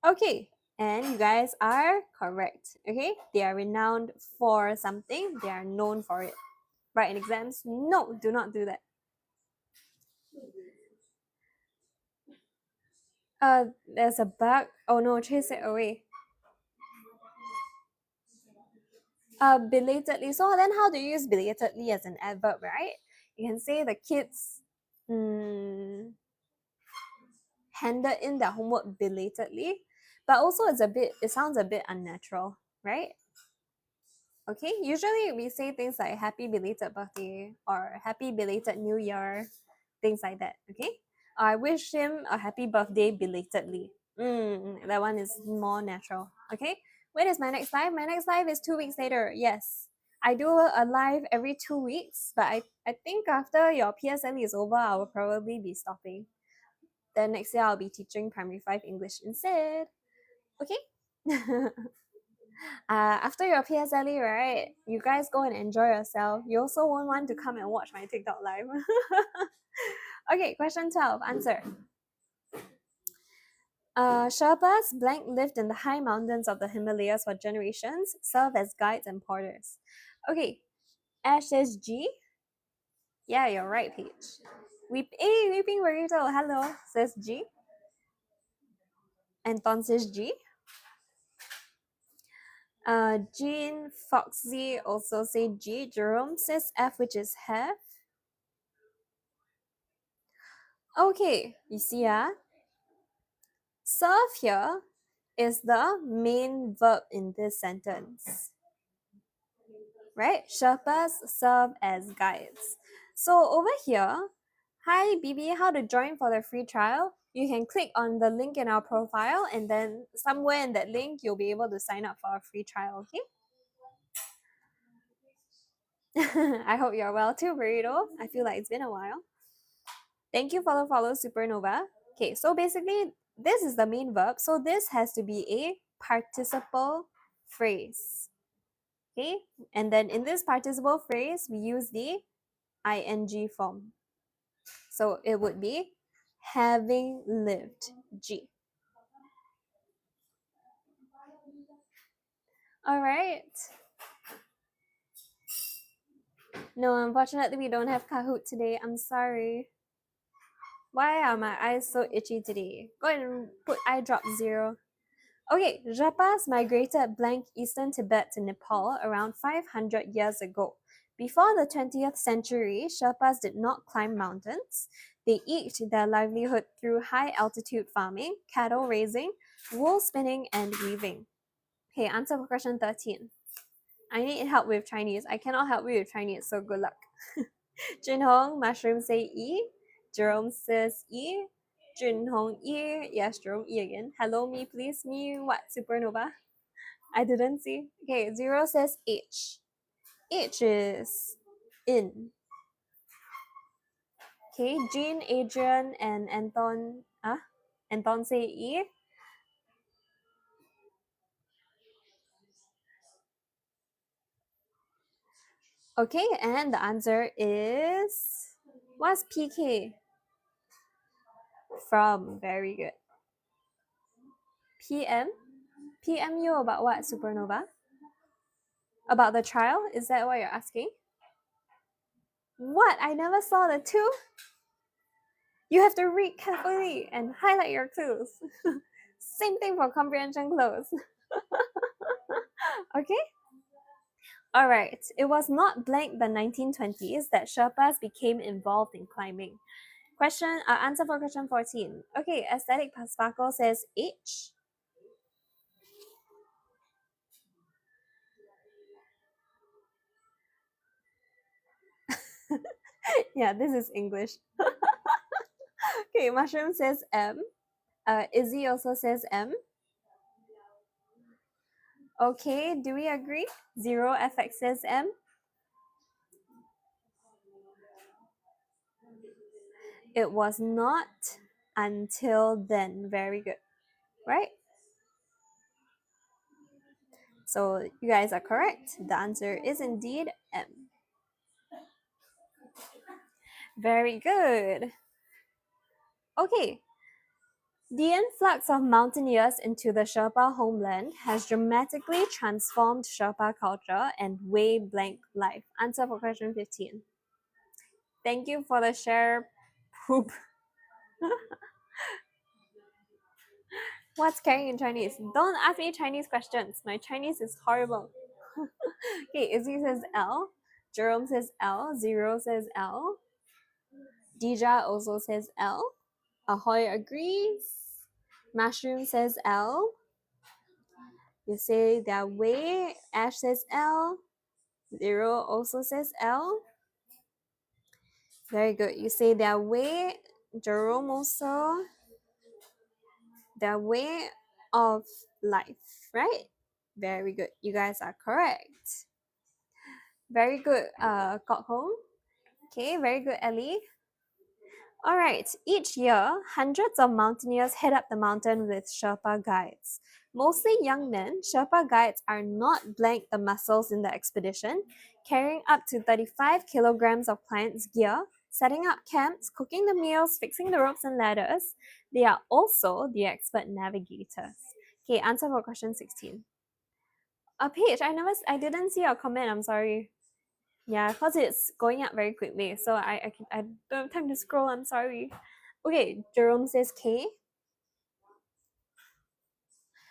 Okay, and you guys are correct, okay? They are renowned for something, they are known for it. Write in exams? No, do not do that. There's a bug. Oh no, chase it away. Belatedly. So then how do you use belatedly as an adverb, right? You can say the kids handed in their homework belatedly, but also it sounds a bit unnatural, right? Okay, usually we say things like happy belated birthday or happy belated new year, things like that, okay? I wish him a happy birthday belatedly. That one is more natural, okay? When is my next live? My next live is 2 weeks later, yes. I do a live every 2 weeks, but I think after your PSLE is over, I will probably be stopping. Then next year, I'll be teaching primary 5 English instead, okay? After your PSLE, right, you guys go and enjoy yourself. You also won't want to come and watch my TikTok live. Okay, question 12, answer. Sherpas blank lived in the high mountains of the Himalayas for generations, serve as guides and porters. Okay, Ash says G. Yeah, you're right, Paige. Weeping Burrito, hello, says G. Anton says G. Jean Foxy also say G. Jerome says F, which is have. Okay, you see, serve here is the main verb in this sentence, right? Sherpas serve as guides. So over here, hi BB, how to join for the free trial? you can click on the link in our profile, and then somewhere in that link, you'll be able to sign up for a free trial, okay? I hope you're well too, Burrito. I feel like it's been a while. Thank you, follow, Supernova. Okay, so basically, this is the main verb. So this has to be a participle phrase. Okay, and then in this participle phrase, we use the ing form. So it would be having lived. G. All right. No, unfortunately, we don't have Kahoot today. I'm sorry. Why are my eyes so itchy today? Go ahead and put eye drop 0. Okay, Japas migrated blank eastern Tibet to Nepal around 500 years ago. Before the 20th century, Sherpas did not climb mountains. They eked their livelihood through high altitude farming, cattle raising, wool spinning, and weaving. Okay, answer for question 13. I need help with Chinese. I cannot help you with Chinese, so good luck. Junhong, mushroom say E. Jerome says E. Junhong E. Yes, Jerome E again. Hello, me, please. Me, what? Supernova? I didn't see. Okay, 0 says H. H is in. Okay, Jean, Adrian, and Anton. Anton say E. Okay, and the answer is, what's PK? From. Very good. PM? PM you about what, Supernova? About the trial? Is that what you're asking? What? I never saw the two? You have to read carefully and highlight your clues. Same thing for comprehension clues. Okay? Alright, it was not blank the 1920s that Sherpas became involved in climbing. Answer for question 14. Okay, Aesthetic Sparkle says H. Yeah, this is English. Okay, Mushroom says M. Izzy also says M. Okay, do we agree? 0 FX says M. It was not until then. Very good. Right? So you guys are correct. The answer is indeed M. Very good. Okay. The influx of mountaineers into the Sherpa homeland has dramatically transformed Sherpa culture and way blank life. Answer for question 15. Thank you for the share, poop. What's carrying in Chinese? Don't ask me Chinese questions. My Chinese is horrible. Okay, Izzy says L. Jerome says L. 0 says L. Dija also says L. Ahoy agrees. Mushroom says L. You say their way. Ash says L. 0 also says L. Very good. You say their way. Jerome also. Their way of life, right? Very good. You guys are correct. Very good. Got home. Okay, very good, Ellie. All right, each year, hundreds of mountaineers head up the mountain with Sherpa guides. Mostly young men, Sherpa guides are not blank the muscles in the expedition, carrying up to 35 kilograms of clients' gear, setting up camps, cooking the meals, fixing the ropes and ladders. They are also the expert navigators. Okay, answer for question 16. Paige, I didn't see your comment, I'm sorry. Yeah, because it's going up very quickly, so I don't have time to scroll. I'm sorry. Okay, Jerome says K.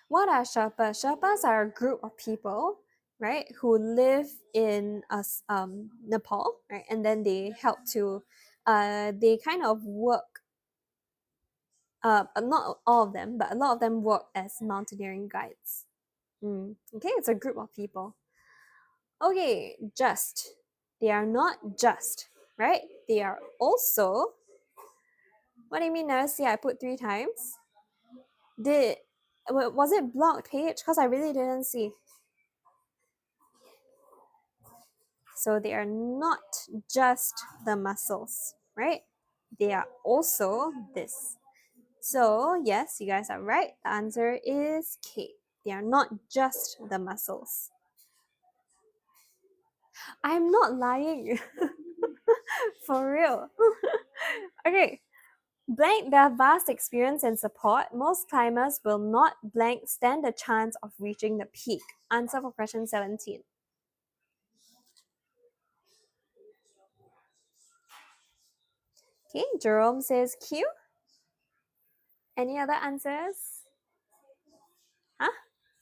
What are Sherpas? Sherpas are a group of people, right, who live in Nepal, right, and then they help to, they kind of work. Not all of them, but a lot of them work as mountaineering guides. Okay, it's a group of people. Okay, just. They are not just, right? They are also What do you mean never see? I put 3 times. Was it blocked, Paige? Because I really didn't see. So they are not just the muscles, right? They are also this. So yes, you guys are right. The answer is K. They are not just the muscles. I'm not lying. For real. Okay. Blank their vast experience and support, most climbers will not blank stand a chance of reaching the peak. Answer for question 17. Okay, Jerome says Q. Any other answers? Huh?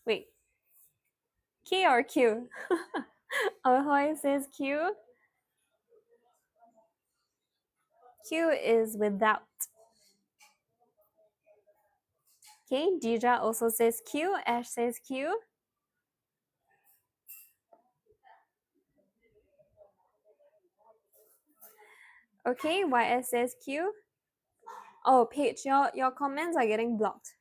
Wait. K or Q? Ahoy says Q. Q is without. Okay, Dija also says Q. Ash says Q. Okay, YS says Q. Oh, Paige, your comments are getting blocked.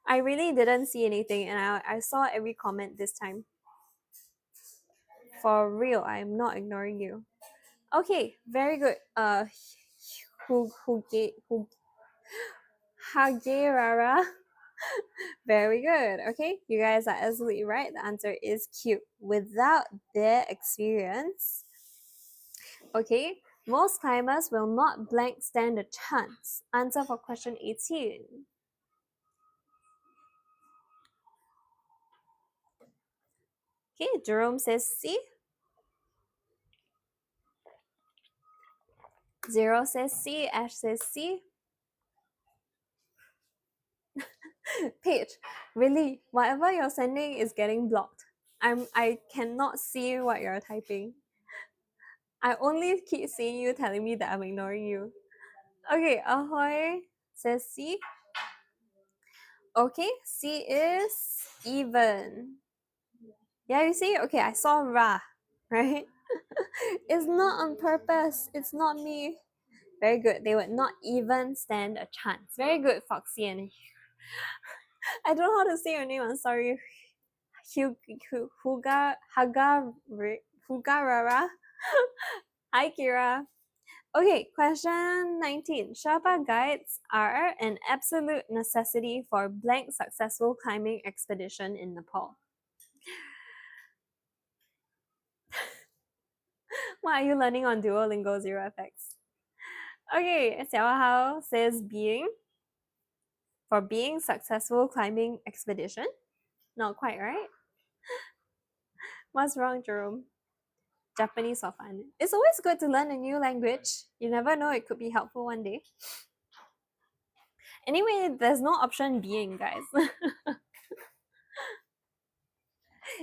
I really didn't see anything and I saw every comment this time. For real, I'm not ignoring you. Okay, very good. Hagerara. Very good. Okay, you guys are absolutely right. The answer is Q. Without their experience, okay, most climbers will not blank stand a chance. Answer for question 18. Okay, Jerome says C. 0 says C. Ash says C. Paige, really, whatever you're sending is getting blocked. I cannot see what you're typing. I only keep seeing you telling me that I'm ignoring you. Okay, Ahoy says C. Okay, C is even. Yeah, you see? Okay, I saw Ra, right? It's not on purpose. It's not me. Very good. They would not even stand a chance. Very good, Foxy and I don't know how to say your name. I'm sorry. Hugarara. Hi, Kira. Okay, question 19. Sherpa guides are an absolute necessity for blank successful climbing expedition in Nepal. What are you learning on Duolingo 0FX? Okay, Xiao Hao says being. For being successful climbing expedition? Not quite, right? What's wrong, Jerome? Japanese or fun? It's always good to learn a new language. You never know, it could be helpful one day. Anyway, there's no option being, guys.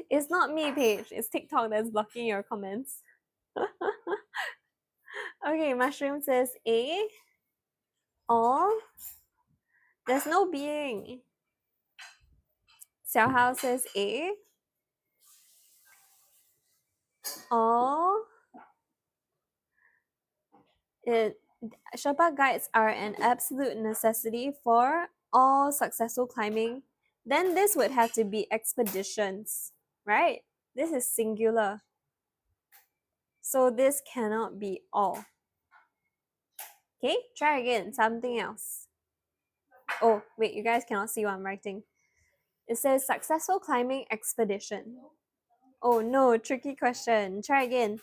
It's not me, Paige. It's TikTok that's blocking your comments. Okay, Mushroom says A. All. There's no being. Xiao Hao says A. All. Sherpa guides are an absolute necessity for all successful climbing. Then this would have to be expeditions, right? This is singular. So this cannot be all. Okay, try again. Something else. Oh, wait, you guys cannot see what I'm writing. It says successful climbing expedition. Oh no, tricky question. Try again.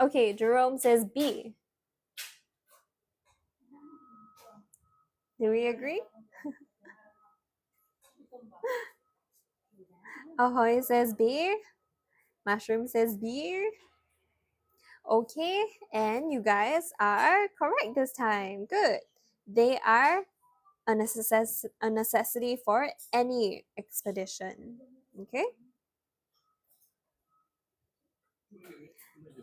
Okay, Jerome says B. Do we agree? Ahoy says B. Mushroom says B. Okay, and you guys are correct this time. Good. They are a necessity for any expedition. Okay?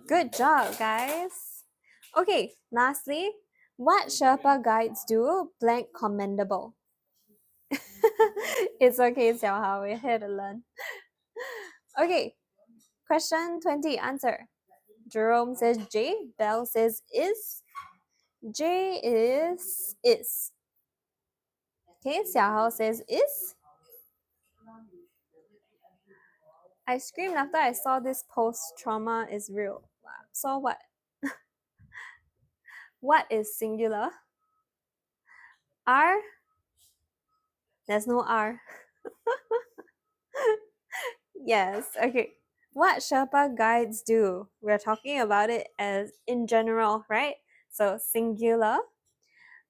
Good job, guys. Okay, lastly, what Sherpa guides do blank commendable? It's okay, Xiao Hao, we're here to learn. Okay, question 20, answer. Jerome says J, Belle says is. J is. Okay, Xiaohao says is. I screamed after I saw this post. Trauma is real. Wow. So what? What is singular? R? There's no R. Yes, okay. What Sherpa guides do? We're talking about it as in general, right? So singular.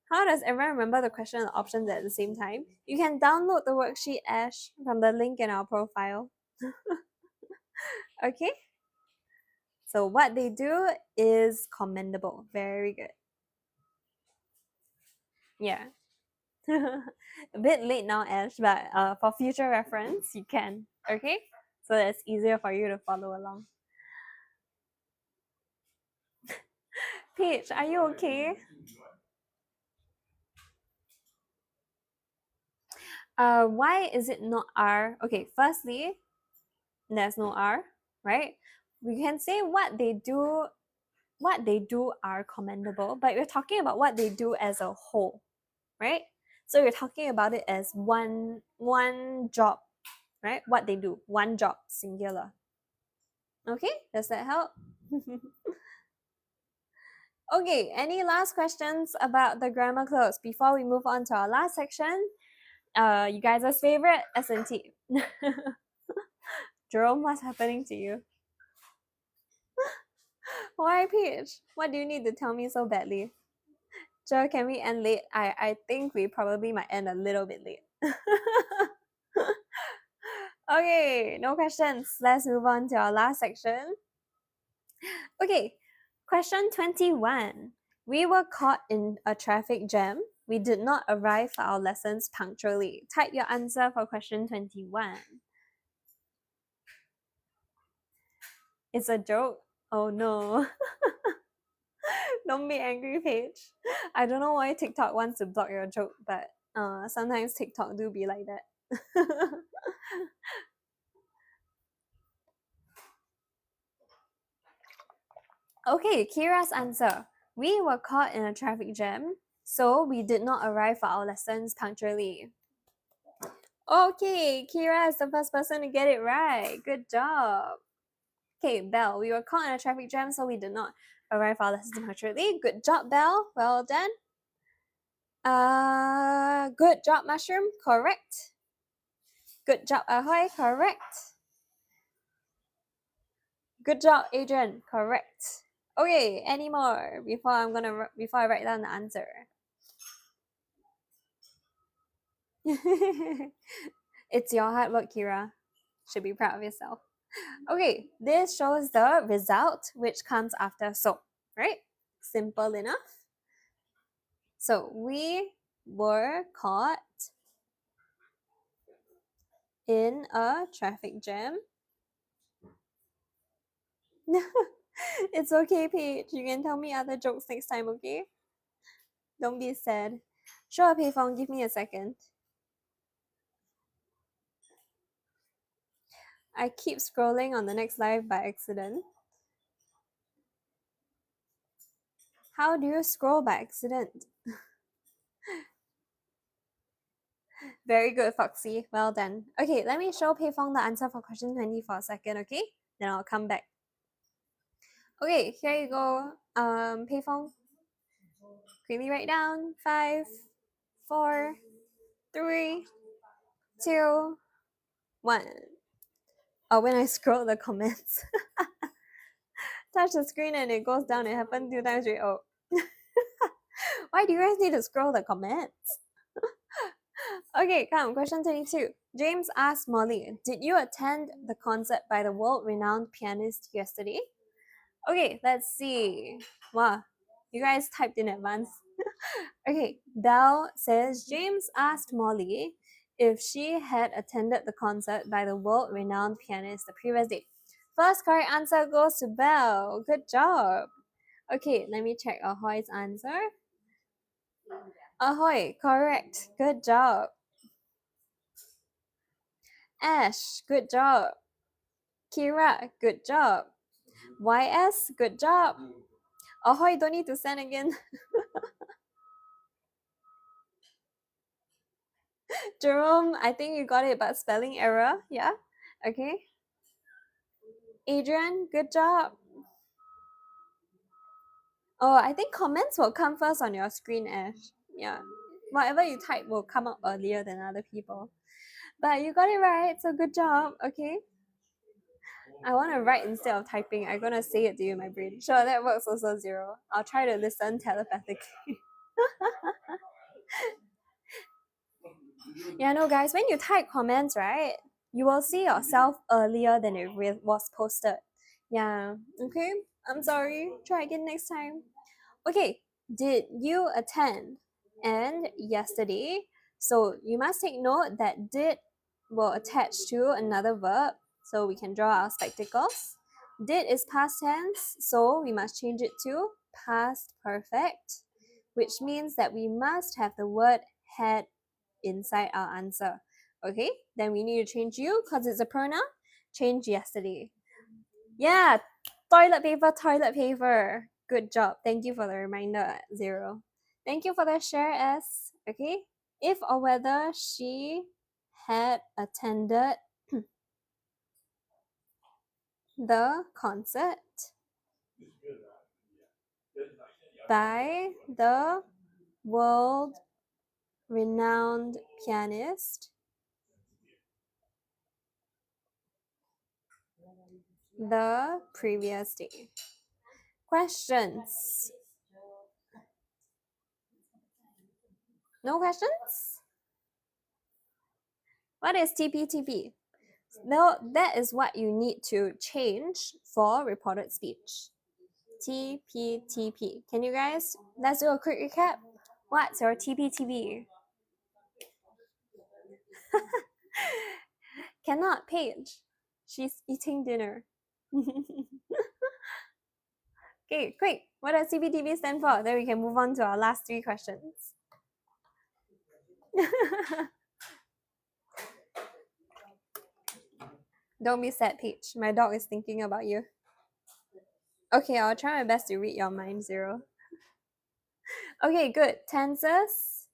How does everyone remember the question and options at the same time? You can download the worksheet, Ash, from the link in our profile. Okay? So what they do is commendable. Very good. Yeah. A bit late now, Ash, but for future reference, you can. Okay? So that's easier for you to follow along. Paige, are you okay? Why is it not R? Okay, firstly, there's no R, right? We can say what they do are commendable, but we're talking about what they do as a whole, right? So we're talking about it as one job, right? What they do, one job, singular. Okay, does that help? Okay, any last questions about the grammar clause before we move on to our last section? You guys' favorite S&T. Jerome, what's happening to you? Why, Peach? What do you need to tell me so badly? Joe, can we end late? I think we probably might end a little bit late. Okay, no questions. Let's move on to our last section. Okay, question 21. We were caught in a traffic jam. We did not arrive for our lessons punctually. Type your answer for question 21. It's a joke? Oh no. Don't be angry, Paige. I don't know why TikTok wants to block your joke, but sometimes TikTok do be like that. Okay, Kira's answer. We were caught in a traffic jam, so we did not arrive for our lessons punctually. Okay, Kira is the first person to get it right. Good job. Okay, Belle, we were caught in a traffic jam, so we did not arrive for our lessons punctually. Good job, Belle. Well done. Good job, Mushroom. Correct. Good job, Ahoy. Correct. Good job, Adrian. Correct. Okay, any more before I write down the answer? It's your hard work, Kira. Should be proud of yourself. Okay, this shows the result which comes after so, right? Simple enough. So we were caught in a traffic jam. It's okay, Paige. You can tell me other jokes next time, okay? Don't be sad. Sure, Pei Fong, give me a second. I keep scrolling on the next live by accident. How do you scroll by accident? Very good, Foxy. Well done. Okay, let me show Pei Fong the answer for question 20 for a second, okay? Then I'll come back. Okay, here you go. Pei Fong. Quickly write down 5, 4, 3, 2, 1. Oh, when I scroll the comments. Touch the screen and it goes down. It happened 2 times. Oh. Why do you guys need to scroll the comments? Okay, come. Question 22. James asked Molly, did you attend the concert by the world-renowned pianist yesterday? Okay, let's see. Wow, you guys typed in advance. Okay, Belle says, James asked Molly if she had attended the concert by the world-renowned pianist the previous day. First correct answer goes to Belle. Good job. Okay, let me check Ahoy's answer. Ahoy, correct. Good job. Ash, good job. Kira, good job. YS, good job. Ahoy, don't need to send again. Jerome, I think you got it, but spelling error. Yeah. Okay. Adrian, good job. Oh, I think comments will come first on your screen, Ash. Yeah. Whatever you type will come up earlier than other people. But you got it right, so good job. Okay. I want to write instead of typing. I'm gonna say it to you in my brain. Sure, that works also 0. I'll try to listen telepathically. Yeah, no, guys, when you type comments, right, you will see yourself earlier than it was posted. Yeah, okay. I'm sorry. Try again next time. Okay, did you attend? And yesterday. So you must take note that did will attach to another verb. So we can draw our spectacles. Did is past tense, so we must change it to past perfect, which means that we must have the word had inside our answer. Okay, then we need to change you because it's a pronoun. Change yesterday. Yeah, toilet paper, toilet paper. Good job. Thank you for the reminder, 0. Thank you for the share, S. Okay, if or whether she had attended the concert by the world renowned pianist the previous day. Questions? No questions? What is TPTP? No, that is what you need to change for reported speech. TPTP. Can you guys, let's do a quick recap. What's your TPTP? Cannot, Paige. She's eating dinner. Okay, quick. What does TPTP stand for? Then we can move on to our last 3 questions. Don't be sad, Paige. My dog is thinking about you. Okay, I'll try my best to read your mind, 0. Okay, good. Tenses,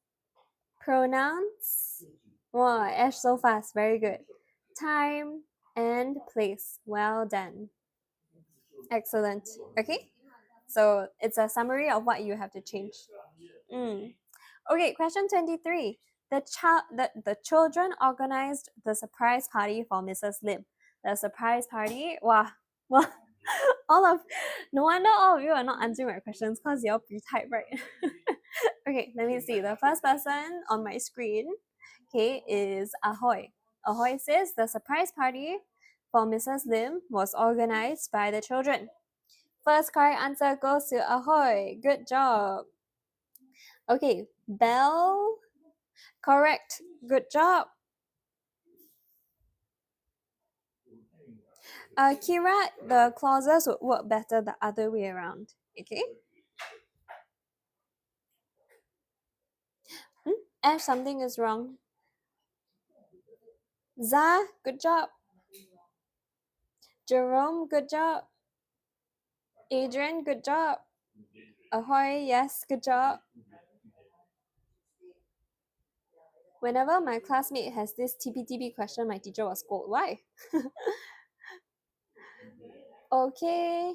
pronouns. Wow, Ash so fast. Very good. Time and place. Well done. Excellent. Okay, so it's a summary of what you have to change. Okay, question 23. The children organized the surprise party for Mrs. Lim. The surprise party, wow, no wonder all of you are not answering my questions because you all pre-type, right? Okay, let me see. The first person on my screen, okay, is Ahoy. Ahoy says the surprise party for Mrs. Lim was organized by the children. First correct answer goes to Ahoy. Good job. Okay, Belle. Correct. Good job. Kira, the clauses would work better the other way around. Okay? Ash, something is wrong. Za, good job. Jerome, good job. Adrian, good job. Ahoy, yes, good job. Whenever my classmate has this TPTP question, my teacher was scold. Why? Okay.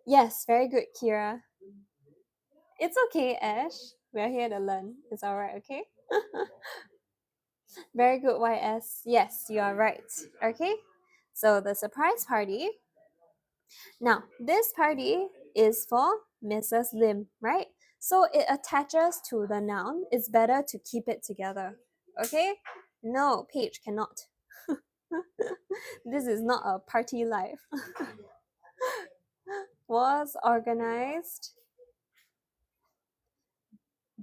Yes, very good, Kira. It's okay, Ash. We're here to learn. It's alright, okay? Very good, YS. Yes, you are right. Okay? So the surprise party. Now, this party is for Mrs. Lim, right? So it attaches to the noun. It's better to keep it together. Okay? No, Paige cannot. This is not a party life. Was organized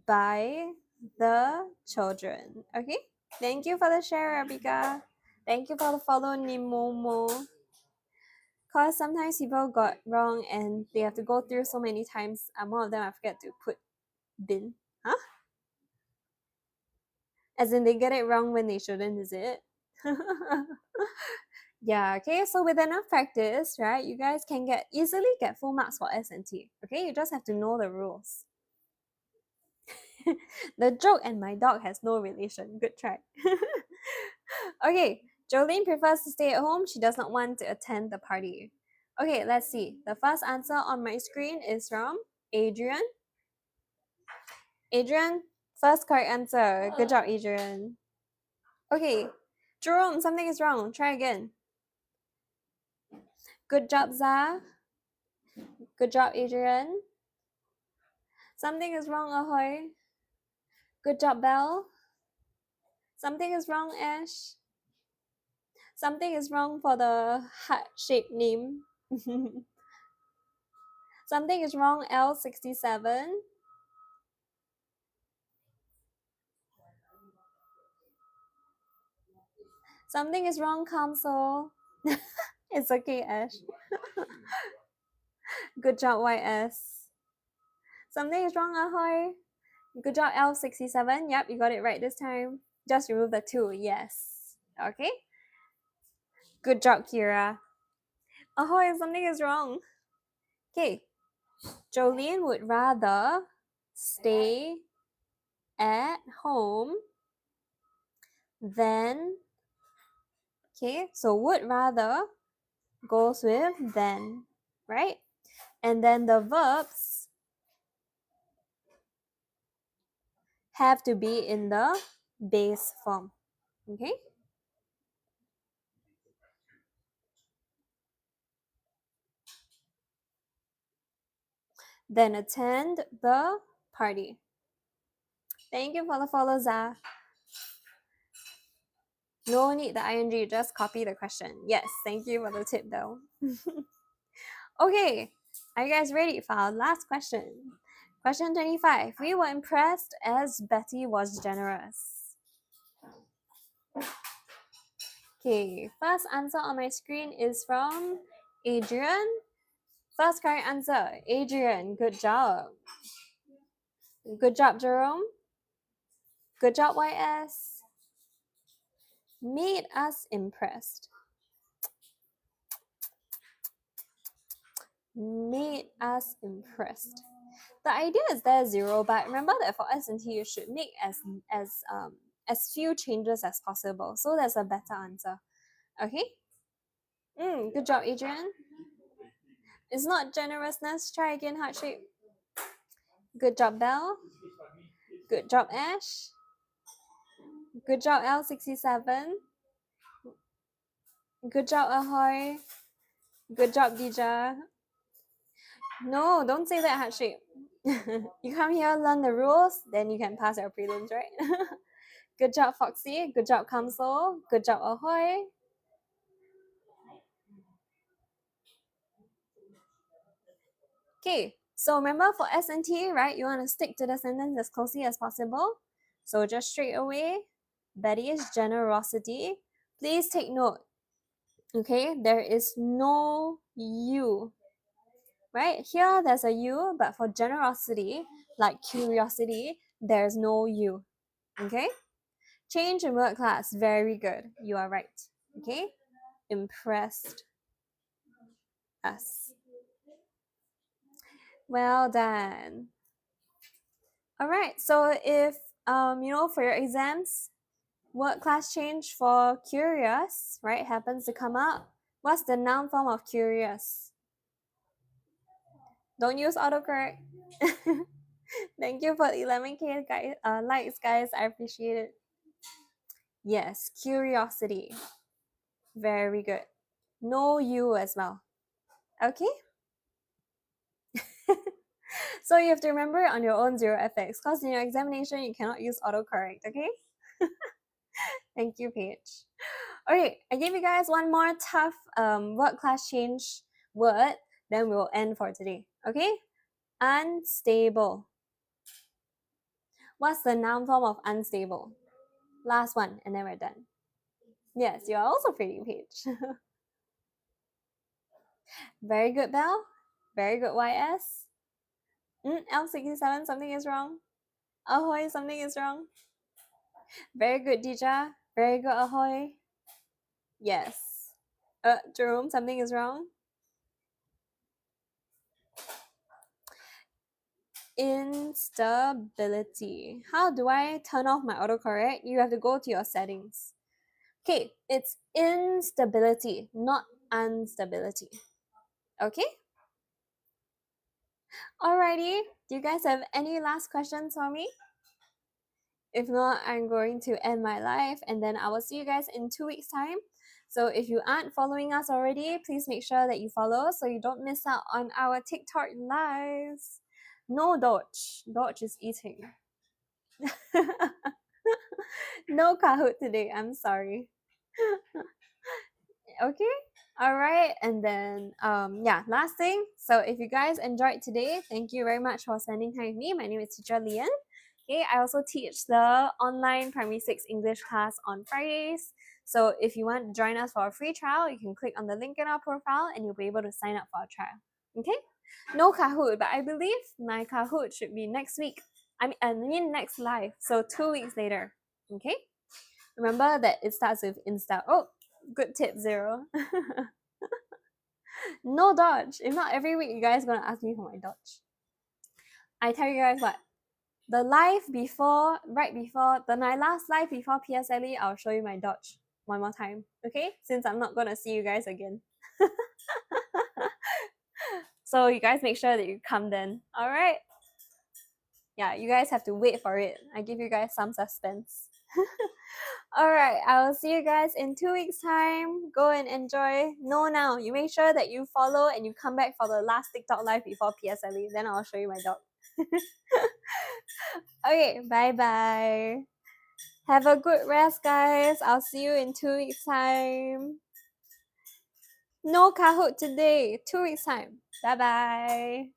by the children. Okay? Thank you for the share, Abika. Thank you for the follow, Nimomo. Because sometimes people got wrong and they have to go through so many times. One of them I forget to put bin. Huh? As in they get it wrong when they shouldn't, is it? Yeah, okay, so with enough practice, right, you guys can easily get full marks for S&T. Okay, Okay, you just have to know the rules. The joke and my dog has no relation. Good try. Okay, Jolene prefers to stay at home. She does not want to attend the party. Okay, let's see. The first answer on my screen is from Adrian. Adrian, first correct answer. Good job, Adrian. Okay, Jerome, something is wrong. Try again. Good job, Za. Good job, Adrian. Something is wrong, Ahoy. Good job, Belle. Something is wrong, Ash. Something is wrong for the heart-shaped name. Something is wrong, L67. Something is wrong, Council. It's okay, Ash. Good job, YS. Something is wrong, Ahoy. Good job, L67. Yep, you got it right this time. Just remove the 2. Yes. Okay. Good job, Kira. Ahoy, something is wrong. Okay. Jolene would rather stay at home than. Okay, so would rather goes with than, right? And then the verbs have to be in the base form. Okay? Then attend the party. Thank you for the follow, Za. No need the ing, just copy the question. Yes, thank you for the tip though. Okay, are you guys ready for our last question? Question 25. We were impressed as Betty was generous. Okay, first answer on my screen is from Adrian. First correct answer, Adrian. Good job. Good job, Jerome. Good job, YS. Made us impressed. Made us impressed. The idea is there's 0, but remember that for S&T you should make as few changes as possible. So that's a better answer. Okay? Good job, Adrian. It's not generousness. Try again, heart shape. Good job, Belle. Good job, Ash. Good job, L67. Good job, Ahoy. Good job, Dija. No, don't say that, heart shape. You come here, learn the rules, then you can pass your prelims, right? Good job, Foxy. Good job, Kamso. Good job, Ahoy. Okay, so remember for S&T, right, you want to stick to the sentence as closely as possible. So just straight away, Betty is generosity. Please take note, okay, there is no you, right? Here there's a you, but for generosity, like curiosity, there's no you, okay? Change in word class, very good. You are right, okay? Impressed us. Well done. All right, so if for your exams, word class change for curious, right, happens to come up. What's the noun form of curious? Don't use autocorrect. Thank you for 11K guys, likes, guys. I appreciate it. Yes, curiosity. Very good. No you as well. Okay? So you have to remember on your own 0fx, because in your examination you cannot use autocorrect, okay? Thank you, Paige. Okay, I gave you guys one more tough word class change word, then we'll end for today, okay? Unstable. What's the noun form of unstable? Last one, and then we're done. Yes, you're also pretty, Paige. Very good, Belle. Very good, YS. L67, something is wrong. Ahoy, something is wrong. Very good, Dija. Very good, Ahoy. Yes. Jerome, something is wrong. instability. How do I turn off my autocorrect? You have to go to your settings. Okay, it's instability, not instability. Okay? Alrighty, do you guys have any last questions for me? If not, I'm going to end my live and then I will see you guys in 2 weeks' time. So if you aren't following us already, please make sure that you follow so you don't miss out on our TikTok lives. No Dodge. Dodge is eating. No Kahoot today. I'm sorry. Okay. All right. And then, yeah, last thing. So if you guys enjoyed today, thank you very much for spending time with me. My name is Teacher Lian. Okay, I also teach the online Primary 6 English class on Fridays. So if you want to join us for a free trial, you can click on the link in our profile and you'll be able to sign up for a trial. Okay? No Kahoot, but I believe my Kahoot should be next week. I mean next live. So 2 weeks later. Okay? Remember that it starts with Insta. Oh, good tip, Zero. No Dodge. If not, every week you guys gonna ask me for my Dodge. I tell you guys what, the live before, right before, my last live before PSLE, I'll show you my Dodge one more time, okay? Since I'm not gonna see you guys again. So you guys make sure that you come then, alright? Yeah, you guys have to wait for it. I give you guys some suspense. Alright, I will see you guys in 2 weeks' time. Go and enjoy. No, now, you make sure that you follow and you come back for the last TikTok live before PSLE. Then I'll show you my dog. Okay, bye-bye. Have a good rest, guys. I'll see you in 2 weeks' time. No Kahoot today. 2 weeks' time. Bye-bye.